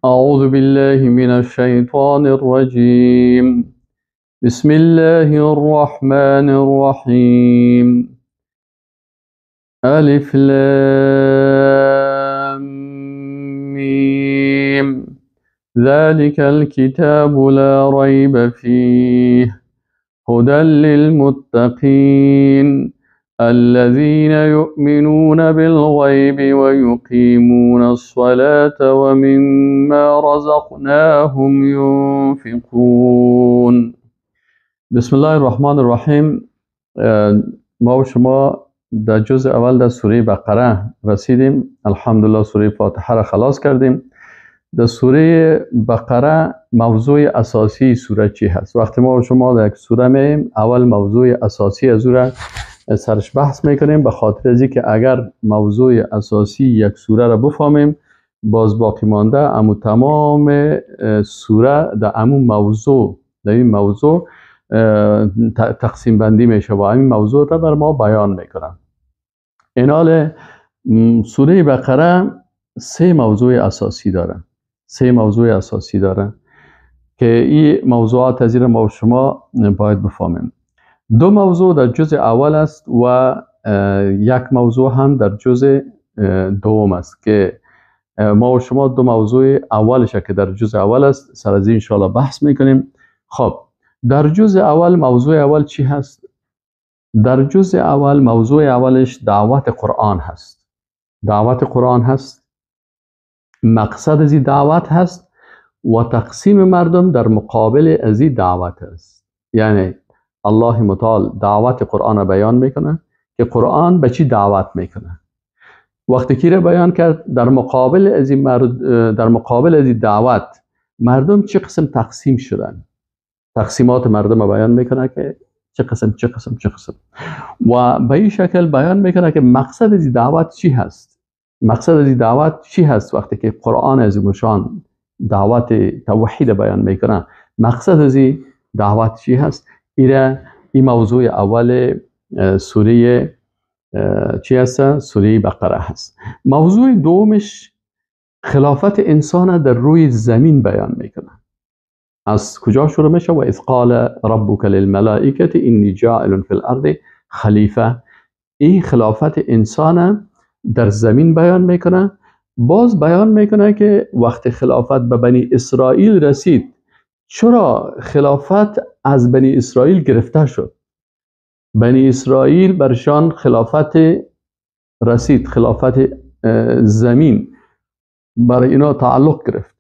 أعوذ بالله من الشيطان الرجيم. بسم الله الرحمن الرحيم. ألف لام ميم. ذلك الكتاب لا ريب فيه هدى للمتقين الذين يؤمنون بالغيب ويقيمون الصلاة ومما رزقناهم ينفقون. بسم الله الرحمن الرحیم. ما و شما در جزء اول در سوره بقره رسیدیم. الحمدلله سوره فاتحه را خلاص کردیم. در سوره بقره موضوع اساسی سوره چی هست؟ وقتی ما و شما در یک سوره میم، اول موضوع اساسی از او را سرش بحث میکنیم، به خاطر از اینکه اگر موضوع اساسی یک سوره را بفهمیم، باز باقی مانده امو تمام سوره در امو موضوع، در این موضوع تقسیم بندی میشه و این موضوع را بر ما بیان میکنم. این حال سوره بقره سه موضوع اساسی داره که این موضوعات از این ما و شما باید بفهمیم. دو موضوع در جزء اول است و یک موضوع هم در جزء دوم است که ما و شما دو موضوع اولش که در جزء اول است سر از این انشاءالله بحث میکنیم. خب در جزء اول موضوع اول چی هست؟ در جزء اول موضوع اولش دعوت قرآن هست. مقصد از این دعوت هست و تقسیم مردم در مقابل از این دعوت است. یعنی الله متعال دعوت قرآن را بیان میکنه که قرآن به چی دعوت میکنه. وقتی که را بیان کرد در مقابل از این دعوت مردم چه قسم تقسیم شدن، تقسیمات مردم را بیان میکنه که چه قسم و به این شکل بیان میکنه که مقصد از این دعوت چی هست. وقتی که قرآن از مشان دعوت توحید بیان میکنه، مقصد از این دعوت چی هست؟ این موضوع اول سوره چی هست؟ سوره بقره هست. موضوع دومش خلافت انسان در روی زمین بیان میکنه. از کجا شروع میشه؟ و اذ قال ربک للملائکه انی جاعل فی الارض خلیفه. این خلافت انسان در زمین بیان میکنه. باز بیان میکنه که وقت خلافت به بنی اسرائیل رسید، چرا خلافت از بنی اسرائیل گرفته شد؟ بنی اسرائیل برشان خلافت رسید، خلافت زمین برای اینا تعلق گرفت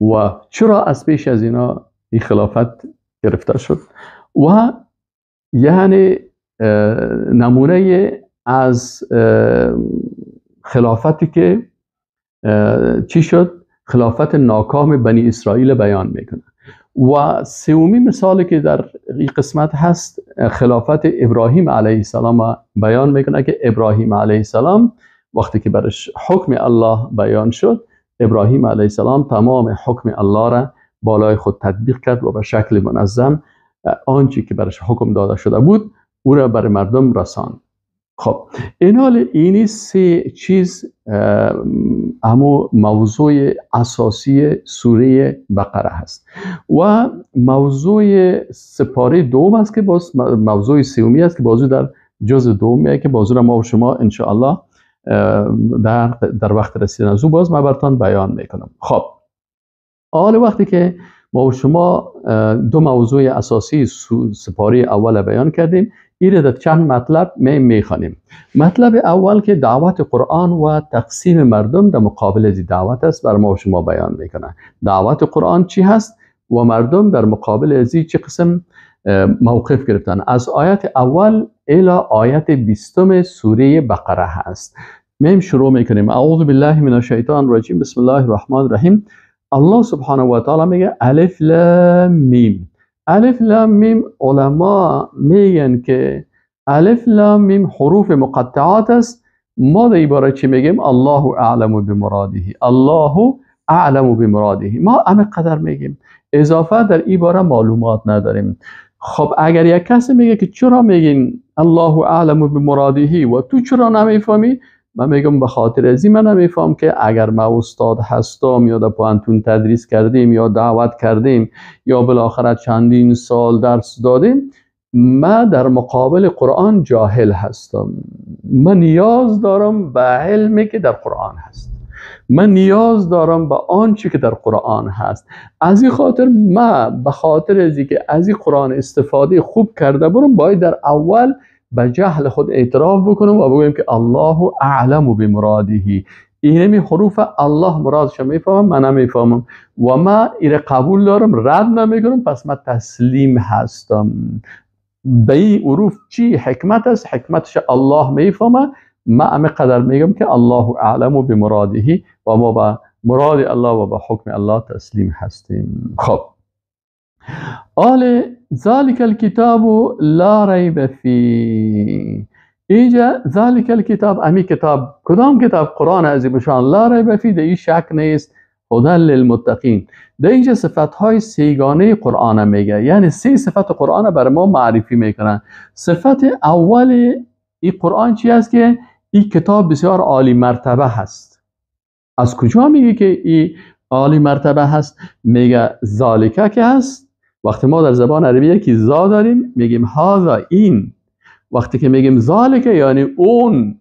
و چرا از پیش از اینا این خلافت گرفته شد؟ و یعنی نمونه از خلافتی که چی شد؟ خلافت ناکام بنی اسرائیل بیان میکنه. و سومی مثالی که در این قسمت هست خلافت ابراهیم علیه السلام بیان میکنه که ابراهیم علیه السلام وقتی که برش حکم الله بیان شد، ابراهیم علیه السلام تمام حکم الله را بالای خود تطبیق کرد و به شکل منظم آنچه که برش حکم داده شده بود او را بر مردم رساند. خب این حال اینی سه چیز همو موضوع اساسی سوره بقره هست. و موضوع سپاره دوم است که باز موضوع سومی است که بازو در جزء دوم میاد که بازو را ما و شما انشاءالله در وقت رسیدن از او باز ما براتون بیان میکنم. خب حال وقتی که ما و شما دو موضوع اساسی سپاره اول بیان کردیم، این در چند مطلب میخوانیم. مطلب اول که دعوت قرآن و تقسیم مردم در مقابل از دعوت است بر ما و شما بیان میکنه. دعوت قرآن چی هست و مردم در مقابل از چه قسم موقف گرفتن. از آیت اول الی آیت 20 سوره بقره هست. میم شروع میکنیم. اعوذ بالله من الشیطان الرجیم. بسم الله الرحمن الرحیم. الله سبحانه و تعالی میگه الف لام میم. الف لام میم علما میگن که الف لام میم حروف مقطعات است. ما در عبارت چی میگیم؟ الله اعلم بمراده. الله اعلم بمراده. ما همینقدر میگیم، اضافه در عبارت معلومات نداریم. خب اگر یک کسی میگه که چرا میگین الله اعلم بمراده و تو چرا نمیفهمی؟ من میگم به خاطر از این من نمیفهم که اگر ما استاد هستم یا در پوانتون تدریس کردیم یا دعوت کردیم یا بالاخره چندین سال درس دادیم، ما در مقابل قرآن جاهل هستم. من نیاز دارم به علمی که در قرآن هست، من نیاز دارم به آنچه که در قرآن هست. از این خاطر ما به خاطر از اینکه از این قرآن استفاده خوب کرده برم، باید در اول به جهل خود اعتراف بکنم و بگویم که الله اعلم بمراده. اینمی حروف الله مرادش میفهمم، من نمیفهمم و ما این قبول دارم، رد نمیکنم، پس من تسلیم هستم. به این حروف چی حکمت است؟ حکمتش الله میفهمه. ما همه قدر میگم که الله اعلم بمراده و ما به مراد الله و به حکم الله تسلیم هستیم. خب آل ذالک الکتاب لا ریب فی، اینجا ذالک الکتاب، امی کتاب، کدام کتاب؟ قرآن عظیم شان. لا ریب فی، در این شک نیست، هدی للمتقین. در اینجا صفتهای سیگانه قرآن میگه، یعنی 3 صفت قرآن برای ما معرفی میکنن. صفت اول این قرآن چی است؟ که این کتاب بسیار عالی مرتبه هست. از کجا میگه که این عالی مرتبه هست؟ میگه ذالکه که هست. وقتی ما در زبان عربی یکی ذا داریم میگیم هذا، این. وقتی که میگیم ذالکه یعنی اون.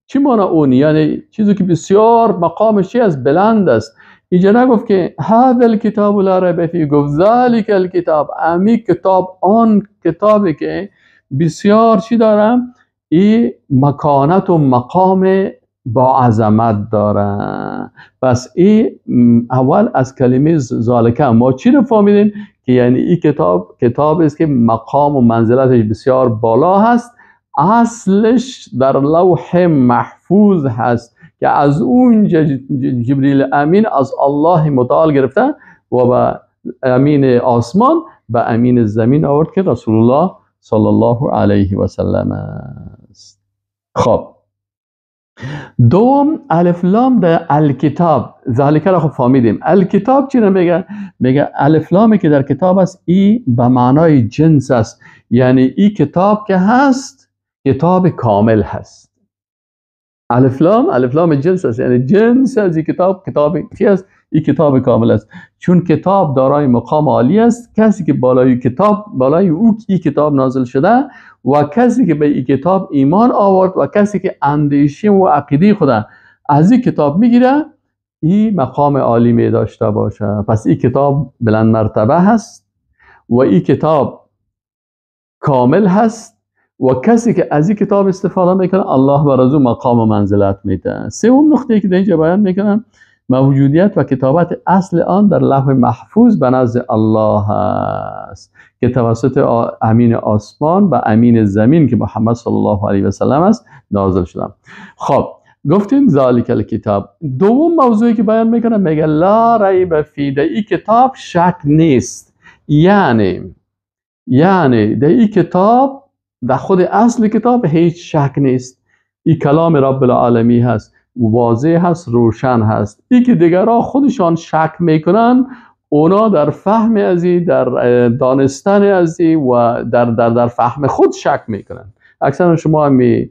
چی معنی اون؟ یعنی چیزی که بسیار مقامش چی است؟ بلند است. اینجا نگفت که هذا الکتاب لا ریب فیه، گفت ذالک الکتاب، امی کتاب، آن کتابی که بسیار چی دارم؟ این مکانت و مقام با عظمت داره. پس این اول از کلمه ذالکه ما چی رو فهمیدیم؟ که یعنی این کتاب است که مقام و منزلتش بسیار بالا هست، اصلش در لوح محفوظ هست که از اون جبریل امین از الله متعال گرفته و به امین آسمان به امین زمین آورد که رسول الله صلی الله علیه و سلم است. خب دوم الف لام در الکتاب، ذالک را خب فهمیدیم. الکتاب چی میگه؟ میگه الف لامی که در کتاب است، ای به معنای جنس است، یعنی ای کتاب که هست کتاب کامل هست. الف لام جنس است، یعنی جنس از این کتاب چی است؟ این کتاب کامل است. چون کتاب دارای مقام عالی است، کسی که بالای او این کتاب نازل شده و کسی که به این کتاب ایمان آورد و کسی که اندیشه و عقیده خود از این کتاب میگیره، این مقام عالی می داشته باشه. پس این کتاب بلند مرتبه هست و این کتاب کامل هست و کسی که از این کتاب استفاده میکنه الله بر از او مقام و منزلت میده. سوم نقطه که در اینجا بیان میکنن موجودیت و کتابت اصل آن در لوح محفوظ به نزد الله است که توسط امین آسمان و امین زمین که محمد صلی الله علیه و سلم است نازل شده. خب گفتیم ذالک الکتاب. دوم موضوعی که بیان میکنه میگه لا ریب فی، در این کتاب شک نیست. یعنی در این کتاب، در خود اصل کتاب هیچ شک نیست. این کلام رب العالمی هست، واضح هست، روشن هست. این که دیگران خودشان شک میکنن، اونا در فهم ازی، در دانستن ازی و در فهم خود شک میکنن. اکثر شما همی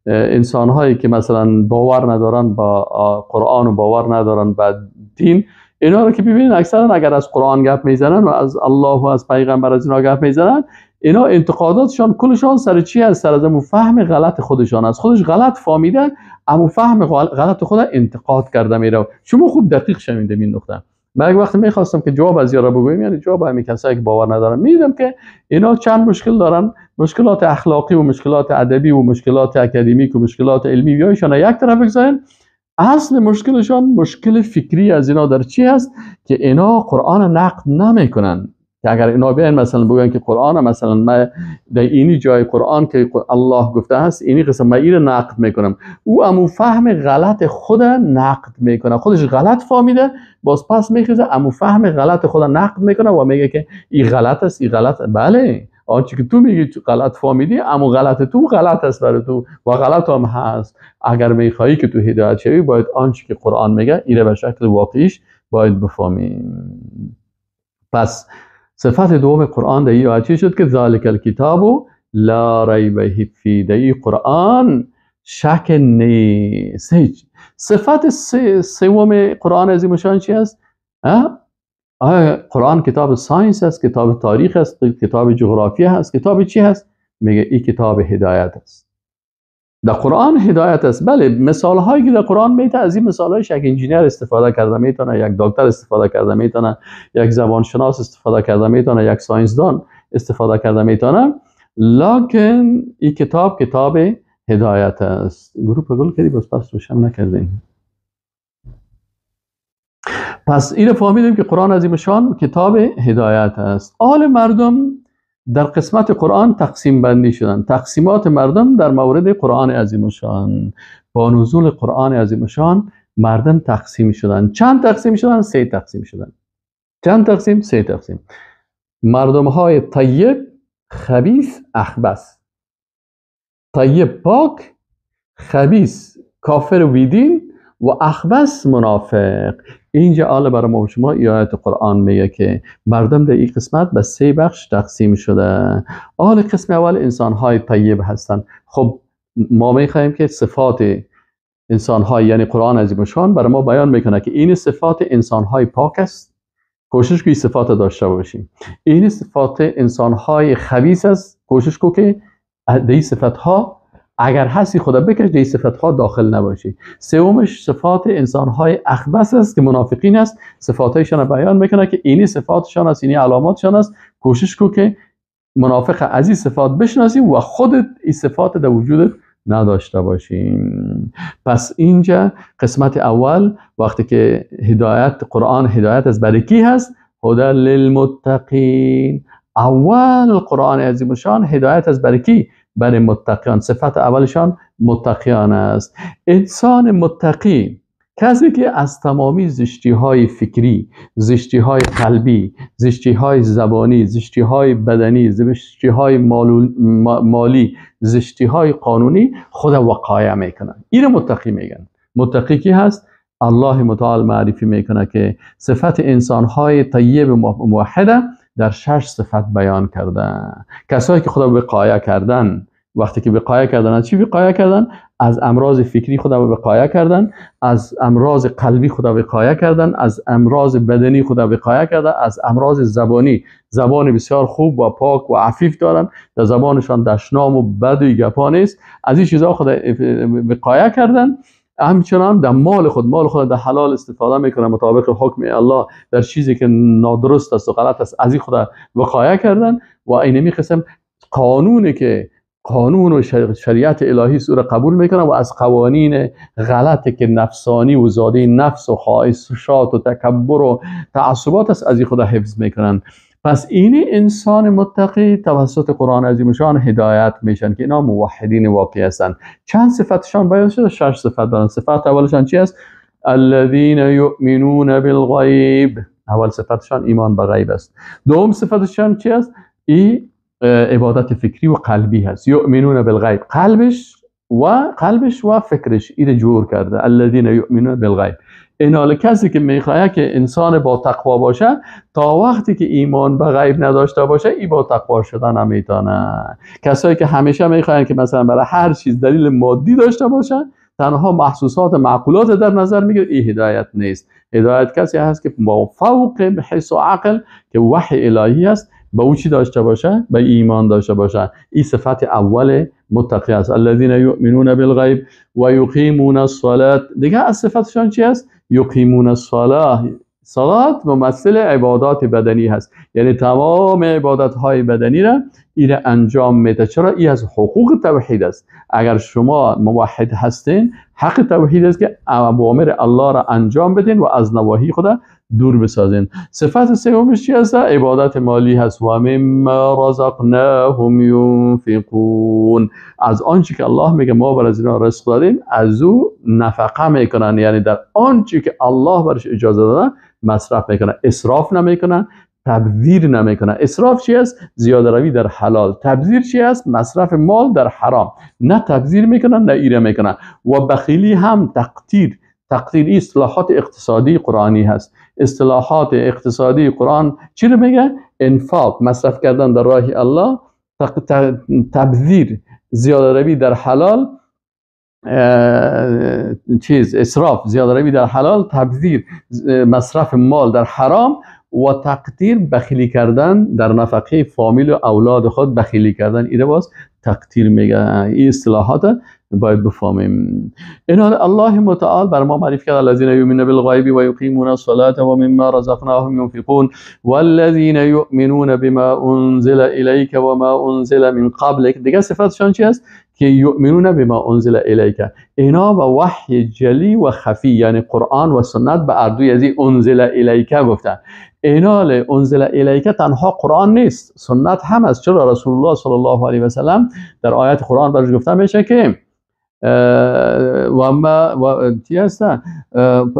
انسان هایی که مثلا باور ندارن با قرآن و باور ندارن با دین، اینا رو که ببینید اکثرا اگر از قرآن گپ میزنن و از الله و از پیغمبر از اینا گپ میزنن، اینا انتقاداتشان کلشان سر چی هست؟ سر از امو فهم غلط خودشان است. خودش غلط فهمیده، امو فهم غلط خود انتقاد کرده میره. شما خوب دقیق شنیدید این نقطه. من یک وقت میخواستم که جواب از یارا بگویم، یعنی جواب همین کسایی که باور ندارن، میدیدم که اینا چند مشکل دارن، مشکلات اخلاقی و مشکلات ادبی و مشکلات اکادمیک و مشکلات علمی بیایشان یک طرف بگذارن. اصل مشکلشان مشکل فکری از اینا در چی هست؟ که اینا قرآن نقد نمیکنن. که اگر اینا بیان مثلا بگن که قرآن مثلا ما در اینی جای قرآن که الله گفته هست اینی قسم ما این نقد میکنم، او امو فهم غلط خود نقد میکنه. خودش غلط فهمیده، باز پس میخیزه امو فهم غلط خود نقد میکنه و میگه که این غلط است، این غلط. بله، آنچه که تو میگی غلط فهمیدی، امو غلط تو غلط است برای تو و غلط هم هست. اگر میخوایی که تو هدایت شوی، باید آنچه که قرآن میگه ایره به شکل واقعیش باید بفهمیم. پس صفت دوم قرآن در این آیه چی شد؟ که ذالک الکتاب لا ریب فیه. در این قرآن شک نیست. هیچ. صفت سوم قرآن عظیم شان چی است؟ قرآن کتاب ساینس است، کتاب تاریخ است، کتاب جغرافیا است، کتاب چی هست؟ میگه این کتاب هدایت است. در قرآن هدایت است. بله، مثال هایی که در قرآن میته، از این مثال هایش یک انجینیر استفاده کرده میتونه، یک دکتر استفاده کرده میتونه، یک زبانشناس استفاده کرده میتونه، یک ساینسدان استفاده کرده میتونه، لکن این کتاب هدایت است. گروه گل کردی بس پس روشن نکردیم. پس این فهمیدیم که قرآن عظیم شان کتاب هدایت است. آل مردم در قسمت قرآن تقسیم بندی شدن. تقسیمات مردم در مورد قرآن عظیم شان، با نزول قرآن عظیم شان مردم تقسیم شدن. چند تقسیم شدن؟ 3 تقسیم شدن. چند تقسیم؟ 3 تقسیم. مردم های طیب، خبیث، اخبث. طیب پاک، خبیث کافر ویدین و اخبث منافق. اینجا آل برای ما و شما آیات قرآن میگه که مردم در این قسمت به 3 بخش تقسیم شده. آل قسم اول انسان های طیب هستند. خب ما میخوایم که صفات انسان های، یعنی قرآن عظیم شان برای ما بیان میکنه که این صفات انسان های پاک است، کوشش کنی صفات داشته باشیم. این صفات انسان های خبیث است، کوشش کو که در صفات ها اگر هستی خدا بکش در صفات ها داخل نباشی. سومش صفات انسان های اخبث است که منافقین است، صفاتشان بیان میکنه که اینی صفاتشان است، اینی علاماتشان است، کوشش کو که منافق از این صفات بشناسیم و خودت این صفات در وجودت نداشته باشیم. پس اینجا قسمت اول وقتی که هدایت قرآن هدایت از برای کی هست؟ هدی للمتقین. اول قرآن عظیم شان هدایت از برای کی؟ برای متقیان. صفت اولشان متقیان است. انسان متقی کسی که از تمامی زشتی های فکری، زشتی های قلبی، زشتی های زبانی، زشتی های بدنی، زشتی های مالی، زشتی های قانونی خود وقایع میکنن. این متقی میگن. متقی کی هست؟ الله متعال معرفی میکنه که صفت انسان های طیب موحده در 6 صفت بیان کرده. کسایی که خدا وقایع کردن، وقتی که وقایع کردن از چی وقایع کردن؟ از امراض فکری خدا وقایع کردن، از امراض قلبی خدا وقایع کردن، از امراض بدنی خدا وقایع کردن، از امراض زبانی، زبان بسیار خوب و پاک و عفیف دارن، در زبانشان دشنام و بد و گپا نیست، از این چیزها خدا وقایع کردن. همچنان در مال خود در حلال استفاده میکنن مطابق حکم الله، در چیزی که نادرست است و غلط است از این خدا وقایع کردن. و اینمی قسم قانونی که قانون و شریعت الهی سوره قبول میکنن و از قوانین غلطی که نفسانی و زاده نفس و خواهشات و تکبر و تعصبات است از این خدا حفظ میکنن. پس این انسان متقی توسط قرآن عظیم شان هدایت میشن که اینا موحدین واقعی هستند. چند صفتشان بیان شده؟ 6 صفت دارن. صفت اولشان چی است؟ الذين يؤمنون بالغیب. اول صفتشان ایمان به غیب است. دوم صفتشان چی است؟ ای عبادت فکری و قلبی هست. یؤمنون بالغیب، قلبش و فکرش این جور کرده. الذين يؤمنون بالغیب. این کسی که میخواد که انسان با تقوا باشه، تا وقتی که ایمان به غیب نداشته باشه ای با تقوا شدن نمیتونه. کسایی که همیشه میخوان که مثلا برای هر چیز دلیل مادی داشته باشه، تنها محسوسات معقولات در نظر میگیره، این هدایت نیست. هدایت کسی هست که با فوق حس و عقل که وحی الهی است با او چی داشته باشه؟ به ایمان داشته باشه. این صفت اول متقی است. الذين يؤمنون بالغیب و یقیمون الصلاة. دیگه از صفتشان چی است؟ یقیمون الصلاة. صلات ممثل عبادات بدنی هست، یعنی تمام عبادات های بدنی را این انجام میده. چرا؟ این از حقوق توحید است. اگر شما موحد هستین، حق توحید است که اوامر الله را انجام بدین و از نواهی خدا دور بسازین. صفت سومش چی هست؟ عبادت مالی هست. و مما رزقناهم ينفقون. از آنچه که الله میگه ما بر از اینا رزق دادیم از او نفقه میکنن، یعنی در آنچه که الله برش اجازه داده مصرف میکنن. اسراف نمیکنن، تبذیر نمیکنن. اسراف چی است؟ زیاده روی در حلال. تبذیر چی است؟ مصرف مال در حرام. نه تبذیر میکنن نه ایره میکنن. و بخیلی هم تقدیر اصطلاحات اقتصادی قرآنی هست. اصطلاحات اقتصادی قرآن چی رو میگه؟ انفاق، مصرف کردن در راه الله. تبذیر، زیاده روی در حلال. چیز اسراف، زیاده روی در حلال، تبذیر مصرف مال در حرام و تقدیر بخیلی کردن در نفقه فامیل و اولاد خود بخیلی کردن، اینا باز تقدیر میگن. این اصطلاحات باید بفهمیم. اینا الله متعال بر ما معرفی کرد الذين يؤمنون بالغیب و یقیمون الصلاة و مما رزقناهم ينفقون والذین یؤمنون بما انزل الیک و ما انزل من قبلک. دیگه صفتشان چی است؟ که یؤمنون بما انزل الیک، اینا با وحی جلی و خفی یعنی قرآن و سنت به اردوی از انزل الیک گفتن. اینا انزل الیک تنها قرآن نیست، سنت هم است. چرا؟ رسول الله صلی الله علیه و سلم در آیات قرآن برش گفته میشه که و ما و چی هست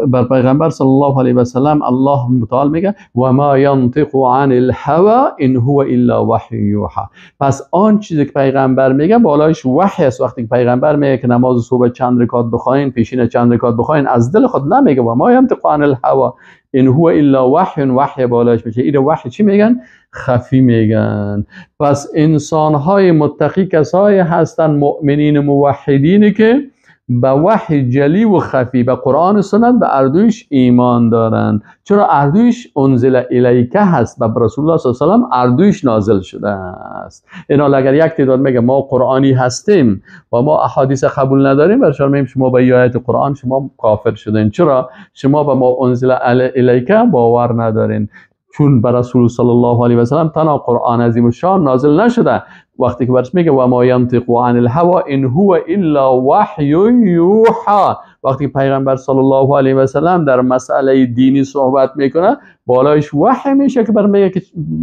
بر پیغمبر صلی الله علیه و سلم الله متعال میگه و ما ینطق عن الهوى ان هو الا وحی یوحى. پس آن چیزی که پیغمبر میگه بالایش وحی است. وقتی که پیغمبر میگه که نماز صبح چند رکعت بخواین، پیشین چند رکعت بخواین، از دل خود نمیگه و ما ینطق عن الهوى ان هو الا وحی، وحی بالایش میشه. این وحی چی میگن؟ خفی میگن. پس انسان‌های متقی کسایی هستن، مؤمنین موحدینی که به وحی جلی و خفی، به قرآن و سنت، به اردویش ایمان دارن. چرا؟ اردویش انزل الیک هست و رسول الله صلی الله علیه و سلم اردویش نازل شده است. اینا اگر یک تعداد میگه ما قرآنی هستیم و ما احادیث قبول نداریم، برشان میگیم شما به آیات قرآن شما کافر شدین. چرا؟ شما به ما انزل الیک باور ندارین. چون بر رسول صلی الله علیه و سلم تنها قرآن عظیم الشان نازل نشده. وقتی که برش میگه و ما ینطق عن الهوى ان هو الا وحی یوحى، وقتی پیغمبر صلی الله علیه و سلم در مسئله دینی صحبت میکنه بالایش وحی میشه که بر میگه که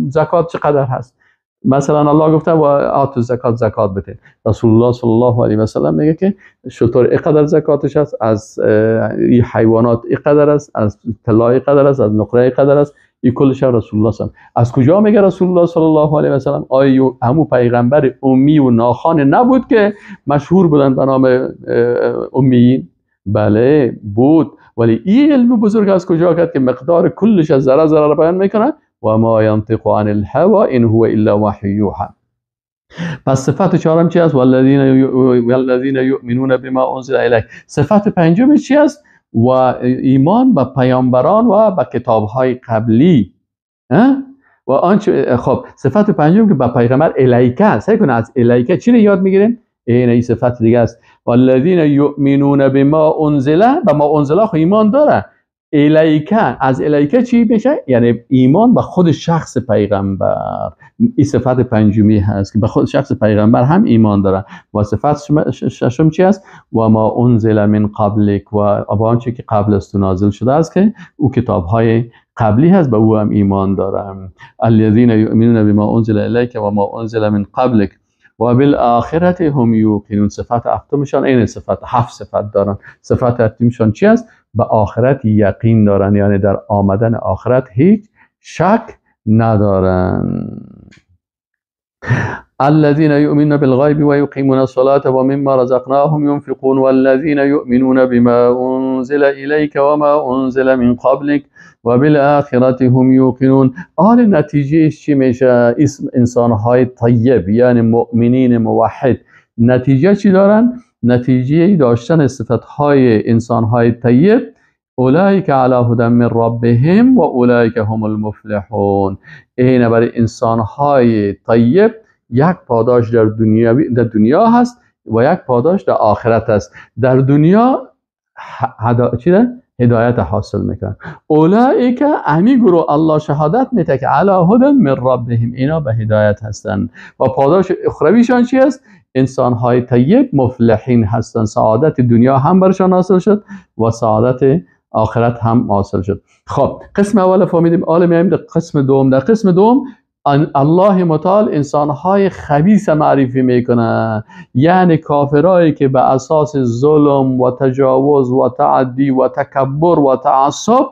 زکات چقدر هست. مثلا الله گفته و آتوا زکات، زکات بده. رسول الله صلی الله علیه و سلم میگه که شطور اینقدر زکاتش است، از این حیوانات اینقدر است، از طلا اینقدر است، از نقره اینقدر است. این کلش رسول الله صلی. از کجا میگه رسول الله صلی الله علیه و سلم؟ آیا همون پیغمبر امی و ناخوان نبود که مشهور بودن به نام امیین؟ بله بود، ولی این علم بزرگ از کجا کرد که مقدار کلش از ذره ذره بیان میکنه و ما ینطق عن الهوى ان هو الا وحی یوحى. پس صفت چهارم چی است؟ والذین یؤمنون بما انزل الیک. صفت پنجم چی است؟ و ایمان به پیامبران و به کتاب‌های قبلی. و آنچه خب صفت پنجم که به پیغمبر الیک، سعی کن از الیک چی رو یاد میگیریم؟ این صفت دیگه است. والذین یؤمنون بما انزل، به ما انزل خو ایمان داره. الیک، از الیک چی میشه؟ یعنی ایمان به خود شخص پیغمبر. این صفت پنجمی هست که به خود شخص پیغمبر هم ایمان داره. و صفت ششم چی است؟ و ما انزل من قبلک، و با آنچه که قبل از تو نازل شده است که او کتاب‌های قبلی هست به او هم ایمان دارم. الذین یؤمنون بما انزل الیک و ما انزل من قبلک و بالآخرة هم یوقنون. صفت هفتمشان این صفت، 7 صفت دارن. صفت هفتمشان چی است؟ به آخرت یقین دارن، یعنی در آمدن آخرت هیچ شک ندارن. الذين يؤمنون بالغيب ويقيمون الصلاة ومما رزقناهم ينفقون والذين يؤمنون بما أنزل إليك وما أنزل من قبلك وبالآخرة هم يوقنون. آن نتیجه چی میشه؟ اسم انسانهای طیب یعنی مؤمنین موحد نتیجه چی دارن؟ نتیجه داشتن صفتهای انسانهای طیب. اولئک علی هدی من ربهم و اولئک هم المفلحون. این برای انسانهای طیب یک پاداش در دنیا هست و یک پاداش در آخرت هست. در دنیا هدایت حاصل میکنن. اولئک، امی گروه الله شهادت میده که علی هدی من ربهم، اینا به هدایت هستن و پاداش اخرویشان چی است؟ انسانهای طیب مفلحین هستن. سعادت دنیا هم برشان حاصل شد و سعادت آخرت هم حاصل شد. خب قسم اول فهمیدیم، حالا میایم در قسم دوم. در قسم دوم الله متعال انسانهای خبیث معرفی میکنه، یعنی کافرایی که به اساس ظلم و تجاوز و تعدی و تکبر و تعصب،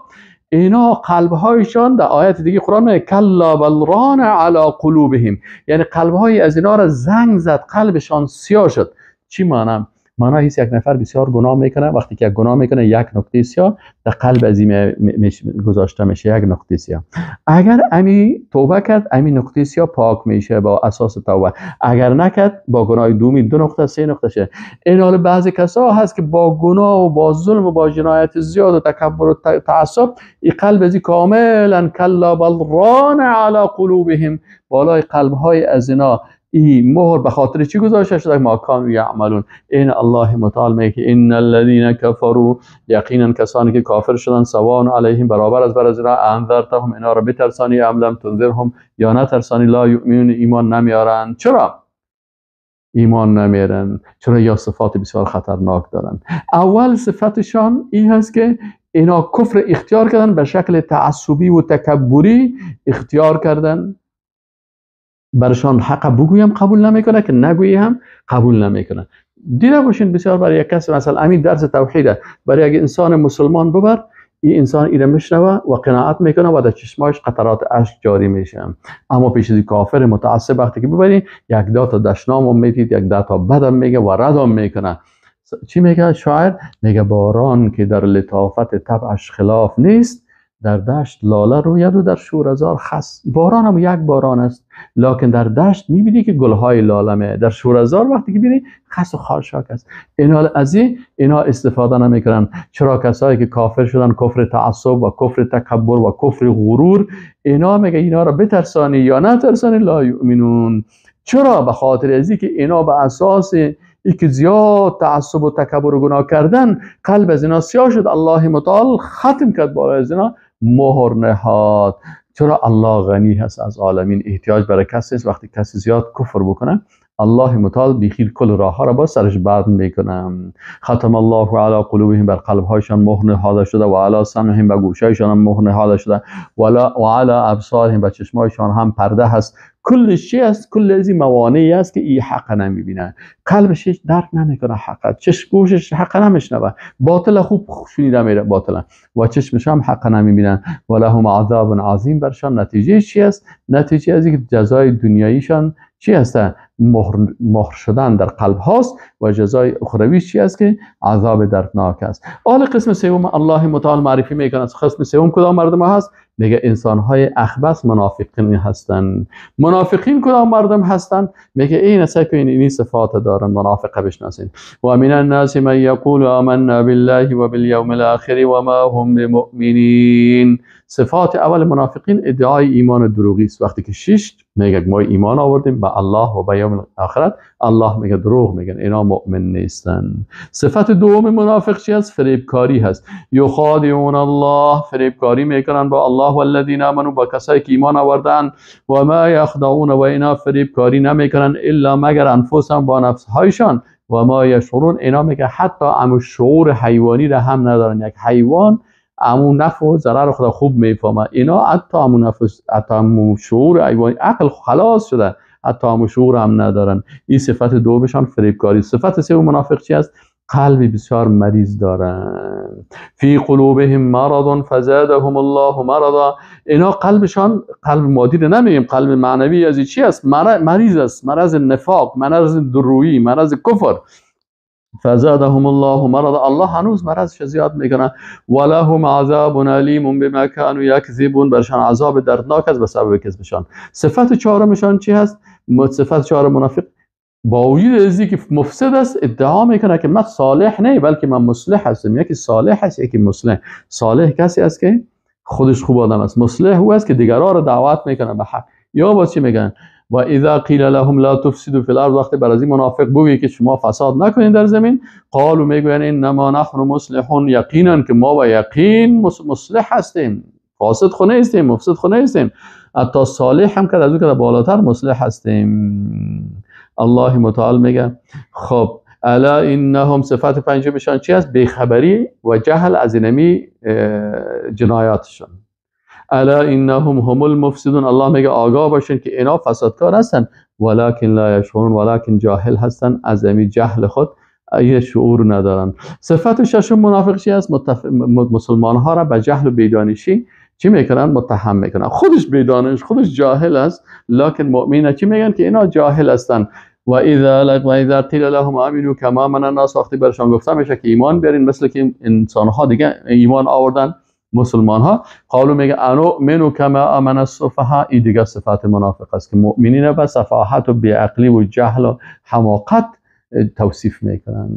اینا قلبهایشان در آیت دیگه قرآن میگه کلا بل ران علی قلوبهم، یعنی قلبهای از اینا را زنگ زد، قلبشان سیاه شد. چی معنی؟ معنی است یک نفر بسیار گناه میکنه، وقتی که گناه میکنه یک نقطه سیاه در قلب از این گذاشته میشه، یک نقطه سیاه. اگر امی توبه کرد امی نقطه سیاه پاک میشه با اساس توبه، اگر نکرد با گناه دومی 2 نقطه 3 نقطه شه. این حال بعضی کسا هست که با گناه و با ظلم و با جنایت زیاد و تکبر و تعصب این قلب از کاملا کلا بل ران علی قلوبهم، بالای قلب های از اینا این مهر به خاطر چی گذاشته شده؟ ما کانوا یعملون. این الله متعال میگه ان الذين كفروا، یقینا کسانی که کافر شدن، سواء علیهم، برابر از بر از اینا، انذرتهم، اینا را بترسانی، ام لم تنذرهم، یا نترسانی، لا یؤمنون، ایمان نمیارن. چرا ایمان نمیارن؟ چرا؟ یا صفات بسیار خطرناک دارن. اول صفتشان این هست که اینا کفر اختیار کردن، به شکل تعصبی و تکبری اختیار کردن. برشان حق بگویم قبول نمیکنه، که نگویی هم قبول نمیکنه. دیده باشین بسیار برای یک کس، مثلا همین درس توحیده برای یک انسان مسلمان ببر، این انسان ایره میشنوه و قناعت میکنه و در چشماش قطرات اشک جاری میشه. اما پیش از کافر متعصب وقتی که ببری یک داتا دشنام میدید، یک داتا بدم میگه و ردم میکنه. چی میگه شاعر؟ میگه باران که در لطافت طبعش خلاف نیست، در دشت لاله روید و در شورهزار خس. باران هم یک باران است، لکن در دشت میبینی که گلهای لالمه، در شورهزار وقتی که بینی خس و خاشاک است. اینا استفاده نمیکنن. چرا کسایی که کافر شدن، کفر تعصب و کفر تکبر و کفر غرور، اینا میگه اینا را بترسانی یا نترسانی، لا یؤمنون. چرا؟ به خاطر ازی که اینا به اساس ای که زیاد تعصب و تکبر و گناه کردن، قلب از اینا سیاه شد، الله متعال ختم کرد بالای از اینا، مهر نهاد. چرا؟ الله غنی هست از عالمین، احتیاج برای کسی است. وقتی کسی زیاد کفر بکنه، الله متعال بیخیر کل راه ها را با سرش بند میکنه. ختم الله علی قلوبهم، بر قلب هایشان مهر نهاده شده، و علی سمعهم، به گوشایشان هم مهر نهاده شده، و علی ابصارهم، به چشمایشان هم پرده هست. کل چی است؟ کل از این موانعی است که این حق نمیبینه، قلبش درک نمیکنه حق، گوشش حق نمیشنوه، باطل خوب شنیده میره باطل، و چشمش هم حق نمیبینن. ولهم عذاب عظیم، برشان نتیجه چی است؟ نتیجه از اینکه جزای دنیاییشان چی است؟ مهر شدن در قلب هاست، و جزای اخروی چی است؟ که عذاب دردناک است. حالا قسم سوم الله متعال معرفی میکنه. قسم سوم کدام مردم هست؟ میگه انسان‌های اخبث منافقین هستند. منافقین کدام مردم هستند؟ میگه این است که این صفات دارن، منافقه بشناسین. و من الناس من یقول آمنا بالله و بالیوم الاخر و ما هم بمؤمنین. صفات اول منافقین ادعای ایمان دروغی است. وقتی که میگه ما ایمان آوردیم به الله و به یوم آخرت، الله میگه دروغ میگن، اینا مؤمن نیستن. صفت دوم منافق چی است؟ فریبکاری هست. یخادعون الله، فریبکاری میکنن با الله و الذین آمنوا، با کسایی که ایمان آوردن، و ما یخدعون، و اینا فریبکاری نمیکنن الا مگر انفسهم، با نفسهایشان، و ما یشعرون، اینا میگه حتی امو شعور حیوانی را هم ندارن. یک حیوان امون نفع و ضرر خدا خوب میفهمه، اینا حتی امون نفس، حتی امون شعور ایوانی، عقل خلاص شده، حتی امون شعور هم ندارن. این صفت دومشان فریبکاری. صفت سوم منافق چی است؟ قلبی بسیار مریض دارن. فی قلوبهم مرض فزادهم الله مرضا. اینا قلبشان قلب مادی رو نمیگیم، قلب معنوی از چی است؟ مریض است، مرض نفاق، مرض درویی، مرض کفر. فزادهم الله مرض، الله هنوز مرضش زیاد میکنه. ولهم عذاب علیم بما كانوا یکذبون، برشان عذاب دردناک است به سبب کذبشان. صفت چهارمشان چی هست؟ صفت چهار منافق با وجود از اینکه مفسد است، ادعا میکنه که من صالح نه بلکه من مصلح هستم. یکی صالح است، یکی مصلح. صالح کسی است که خودش خوب آدم است، مصلح او است که دیگران را دعوت میکنه به حق. یا با چی میگن؟ و اذا قیل لهم لا تفسدوا فی الارض، وقتی بر از این منافق بگویی که شما فساد نکنید در زمین، قالوا، میگوین انما نحن مصلحون، یقینا که ما با یقین مصلح هستیم، فاسد خو نیستیم، مفسد خو نیستیم، حتی صالح هم که از اون که بالاتر مصلح هستیم. الله متعال میگه خب الا انهم، صفت پنجمشان چی است؟ بیخبری و جهل از اینمی جنایاتشان. الا انهم هم المفسدون، الله میگه آگاه باشین که اینا فسادکار هستن، ولکن لا یشعرون، ولکن جاهل هستن، از امی جهل خود ای شعور ندارن. صفت ششم منافق چی است؟ مسلمان ها را به جهل و بیدانشی چی میکنن؟ متهم میکنن. خودش بیدانش، خودش جاهل است، لکن مؤمنه چی میگن؟ که اینا جاهل هستن. و اذا قیل لهم آمنوا کما آمن الناس، وقتی برشان گفته میشه که ایمان بیارین مثل که انسان ها دیگه ایمان آوردن، مسلمان ها، قالو میگه انؤمن کما آمن السفهاء. این دیگه صفات منافق است که مؤمنین به سفاهت و بیعقلی و جهل و حماقت توصیف میکنن.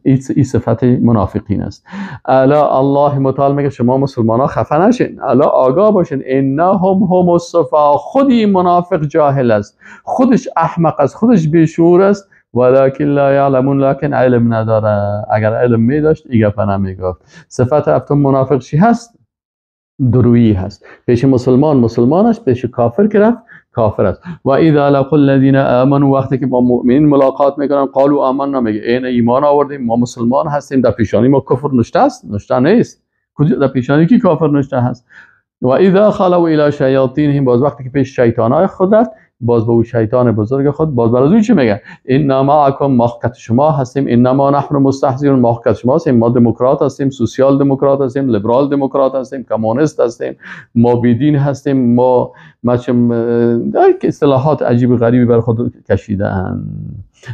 این صفت منافقین است. الا الله متعال میگه شما مسلمان ها خفه نشین، الا آگاه باشین، انهم هم السفهاء، خود این منافق جاهل است، خودش احمق است، خودش بیشعور است، ولکن لا یعلمون، لکن علم نداره. اگر علم میداشت این گپ نمیگفت. صفت هفتم منافق چی هست؟ درویی هست. پیش مسلمان مسلمان است، پیش کافر که رفت کافر است. و اذا لقوا الذين امنوا، وقتی که با مؤمنین ملاقات میکنن، قالوا آمنا، میگه این ایمان آوردیم، ما مسلمان هستیم، در پیشانی ما کفر نشته است؟ نشته نیست. کجا در پیشانی کی کافر نشته هست؟ و اذا خلوا الى شیاطینهم، باز وقتی که پیش شیطانای خود رفت، باز به اون شیطان بزرگ خود باز برای چی میگه؟ انما معکم، ما شما هستیم، انما نحن مستهزئون، ما شما هستیم، ما دموکرات هستیم، سوسیال دموکرات هستیم، لیبرال دموکرات هستیم، کمونیست هستیم، ما بیدین هستیم، ما چم اصطلاحات عجیب و غریبی بر خود کشیدن.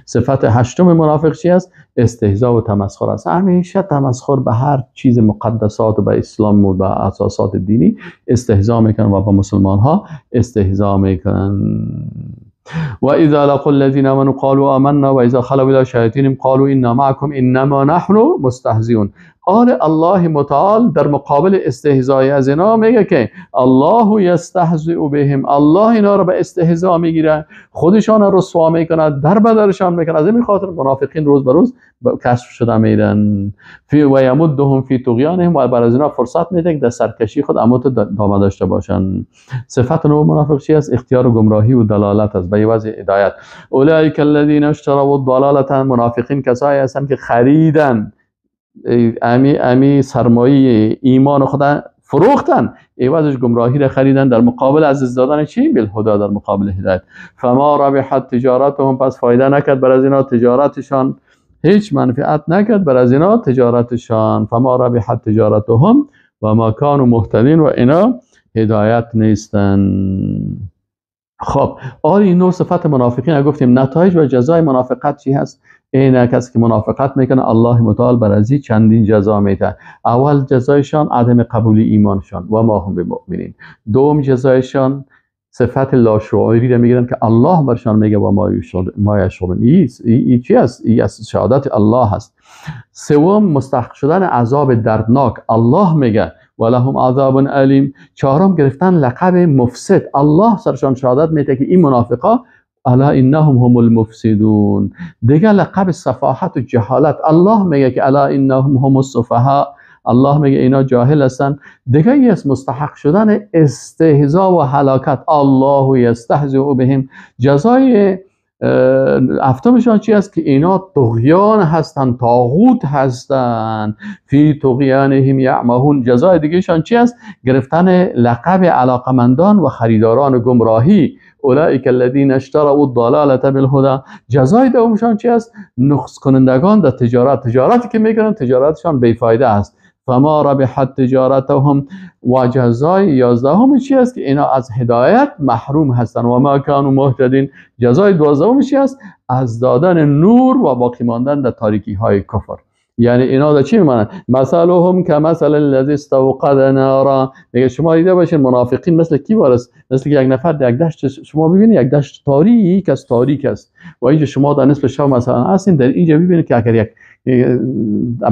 صفت هشتم منافق چی است؟ استهزاء و تمسخر است. همیشه تمسخر به هر چیز مقدسات و به اسلام و به اساسات دینی استهزاء میکنن و با مسلمان ها استهزاء میکنن. و اذا لقوا الذين امنوا قالوا آمنا و اذا خلوا الى شیاطینهم قالوا انا معكم انما نحن مستهزئون. الله متعال در مقابل استهزای از اینا میگه که الله یستهزئ بهم، الله اینا رو به استهزاء میگیره، خودشان رو رسوا میکنه، در بدرشان میکنه. از این خاطر منافقین روز به روز کشف شده میرن. و یمدهم فی طغیانهم، و بر از اینا فرصت میده که در سرکشی خود اموت دامه داشته باشن. صفت نو منافق چی است؟ اختیار و گمراهی و دلالت است به وجه هدایت. اولئک الذین اشتروا الضلاله، منافقین کسایی هستند که خریدن امی سرمایه ایمان خدا فروختن، عوضش گمراهی را خریدن در مقابل عزیز دادن چی؟ بالهدى، در مقابل هدایت. فما ربحت تجارتهم، پس فایده نکرد بر از اینا تجارتشان، هیچ منفعت نکرد بر از اینا تجارتشان. فما ربحت تجارتهم و ما كانوا مهتدین، و اینا هدایت نیستن. خب این نوع صفت منافقین گفتیم. نتایج و جزای منافقت چی هست؟ این کسی که منافقت میکنه الله متعال بر ازی چندین جزا میده. اول جزایشان عدم قبول ایمانشان، و ما هم بمؤمنین. دوم جزایشان صفت لاشعوری را میگیرن که الله برشان میگه و ما یشعرون. این چی است؟ این از شهادت الله هست. سوم مستحق شدن عذاب دردناک، الله میگه ولهم عذاب علیم. چهارم گرفتن لقب مفسد، الله سرشان شهادت میده که این منافقا الا انهم هم المفسدون. دیگه لقب سفاهت و جهالت، الله میگه که الا انهم هم السفهاء، الله میگه اینا جاهل هستن. دیگه یه مستحق شدن استهزاء و هلاکت، الله یستهزئ بهم. جزای هفتمشان چی است؟ که اینا طغیان هستن، طاغوت هستن، فی طغیانهم یعمهون. جزای دیگهشان چی است؟ گرفتن لقب علاقمندان و خریداران گمراهی، اولئک الذین اشتروا الضلاله بالهدى. جزای دومشان چی است؟ نقص کنندگان در تجارت، تجارتی که میکنن تجارتشان بیفایده است. فما ربحت تجارتهم. و جزای 11 چی است؟ که اینا از هدایت محروم هستند و ما كانوا مهتدین. جزای 12 چی است؟ از دادن نور و باقی ماندن در تاریکی های کفر. یعنی اینا در چی میمانند؟ مثلهم کمثل الذی استوقد نارا. میگه شما دیده باشین منافقین مثل کی وارست؟ مثل یک نفر در یک دشت، شما ببینید یک دشت تاریک است، تاریک است، و اینجا شما در نصف شب مثلا هستین، در اینجا ببینید که اگر یک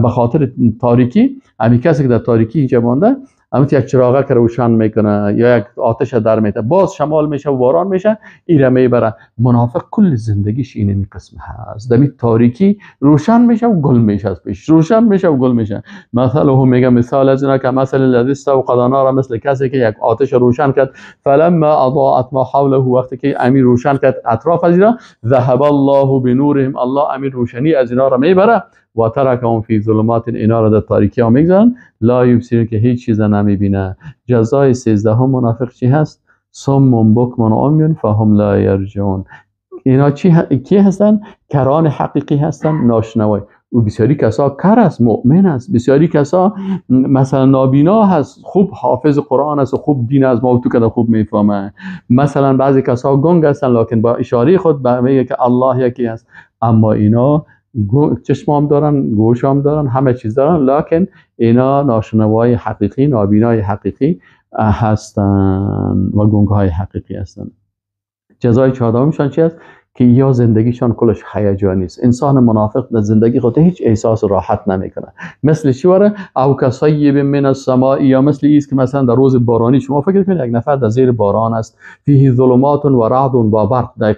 به خاطر تاریکی، همین کسی که در تاریکی اینجا مانده، همین یک چراغه که روشن میکنه یا یک آتش در میته، باز شمال میشه و باران میشه، ایره میبره. منافق کل زندگیش اینه می قسم هست، در تاریکی روشن میشه و گل میشه، از پیش روشن میشه و گل میشه. مثلا میگه مثال از اینا که مثل الذی استوقد نارا، مثل کسی که یک آتش روشن کرد، فلما اضاءت ما حوله، وقتی که امیر روشن کرد اطراف از اینا، ذهب الله بنورهم، الله امیر روشنی از اینا را میبره، و ترکهم فی ظلمات، اینا را در تاریکی ها میگذارن، لا یبصرون، که هیچ چیز نمیبینه. جزای 13 منافق چی هست؟ صم بکم عمی فهم لا یرجعون. اینا کی هستن؟ کران حقیقی هستن، ناشنوای. و بسیاری کسا کر است، مؤمن است، بسیاری کسا مثلا نابینا هست، خوب حافظ قرآن است و خوب دین از ما و تو که خوب میفهمه. مثلا بعضی کسا گنگ هستن لکن با اشاره خود میگه که الله یکی است، اما اینا چشم هم دارن، گوش هم دارن، همه چیز دارن، لکن اینا ناشنوای حقیقی، نابینای حقیقی هستن و گنگ های حقیقی هستن. جزای چهارمشان چی است؟ که یا زندگیشان کلش هیجانی است. انسان منافق در زندگی خود هیچ احساس راحت نمیکنه. مثل چی وره؟ او کصیب من السماء، یا مثل ایست که مثلا در روز بارانی شما فکر کنید یک نفر در زیر باران است، فیه ظلمات و رعد و برق، در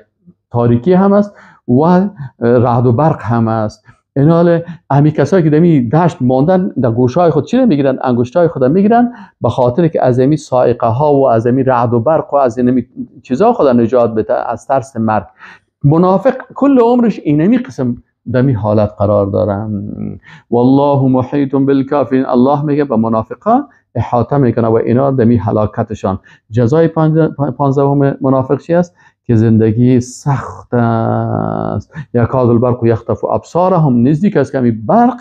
تاریکی هم است و رعد و برق هم است. اینال امی کسایی که دمی دشت ماندن در گوشهای خود چی نمیگیرن؟ انگشتای خود میگیرن، به خاطر که از امی صاعقه ها و از امی رعد و برق و از این چیزا خود نجات بده از ترس مرگ. منافق کل عمرش اینمی قسم دمی حالت قرار دارن. والله محیط بالکافرین، الله میگه به منافقا احاطه میکنه و اینا دمی هلاکتشان. جزای 15 منافق چی است؟ که زندگی سخت است. یکاد البرق یخطف ابصارهم، نزدیک است که همین برق،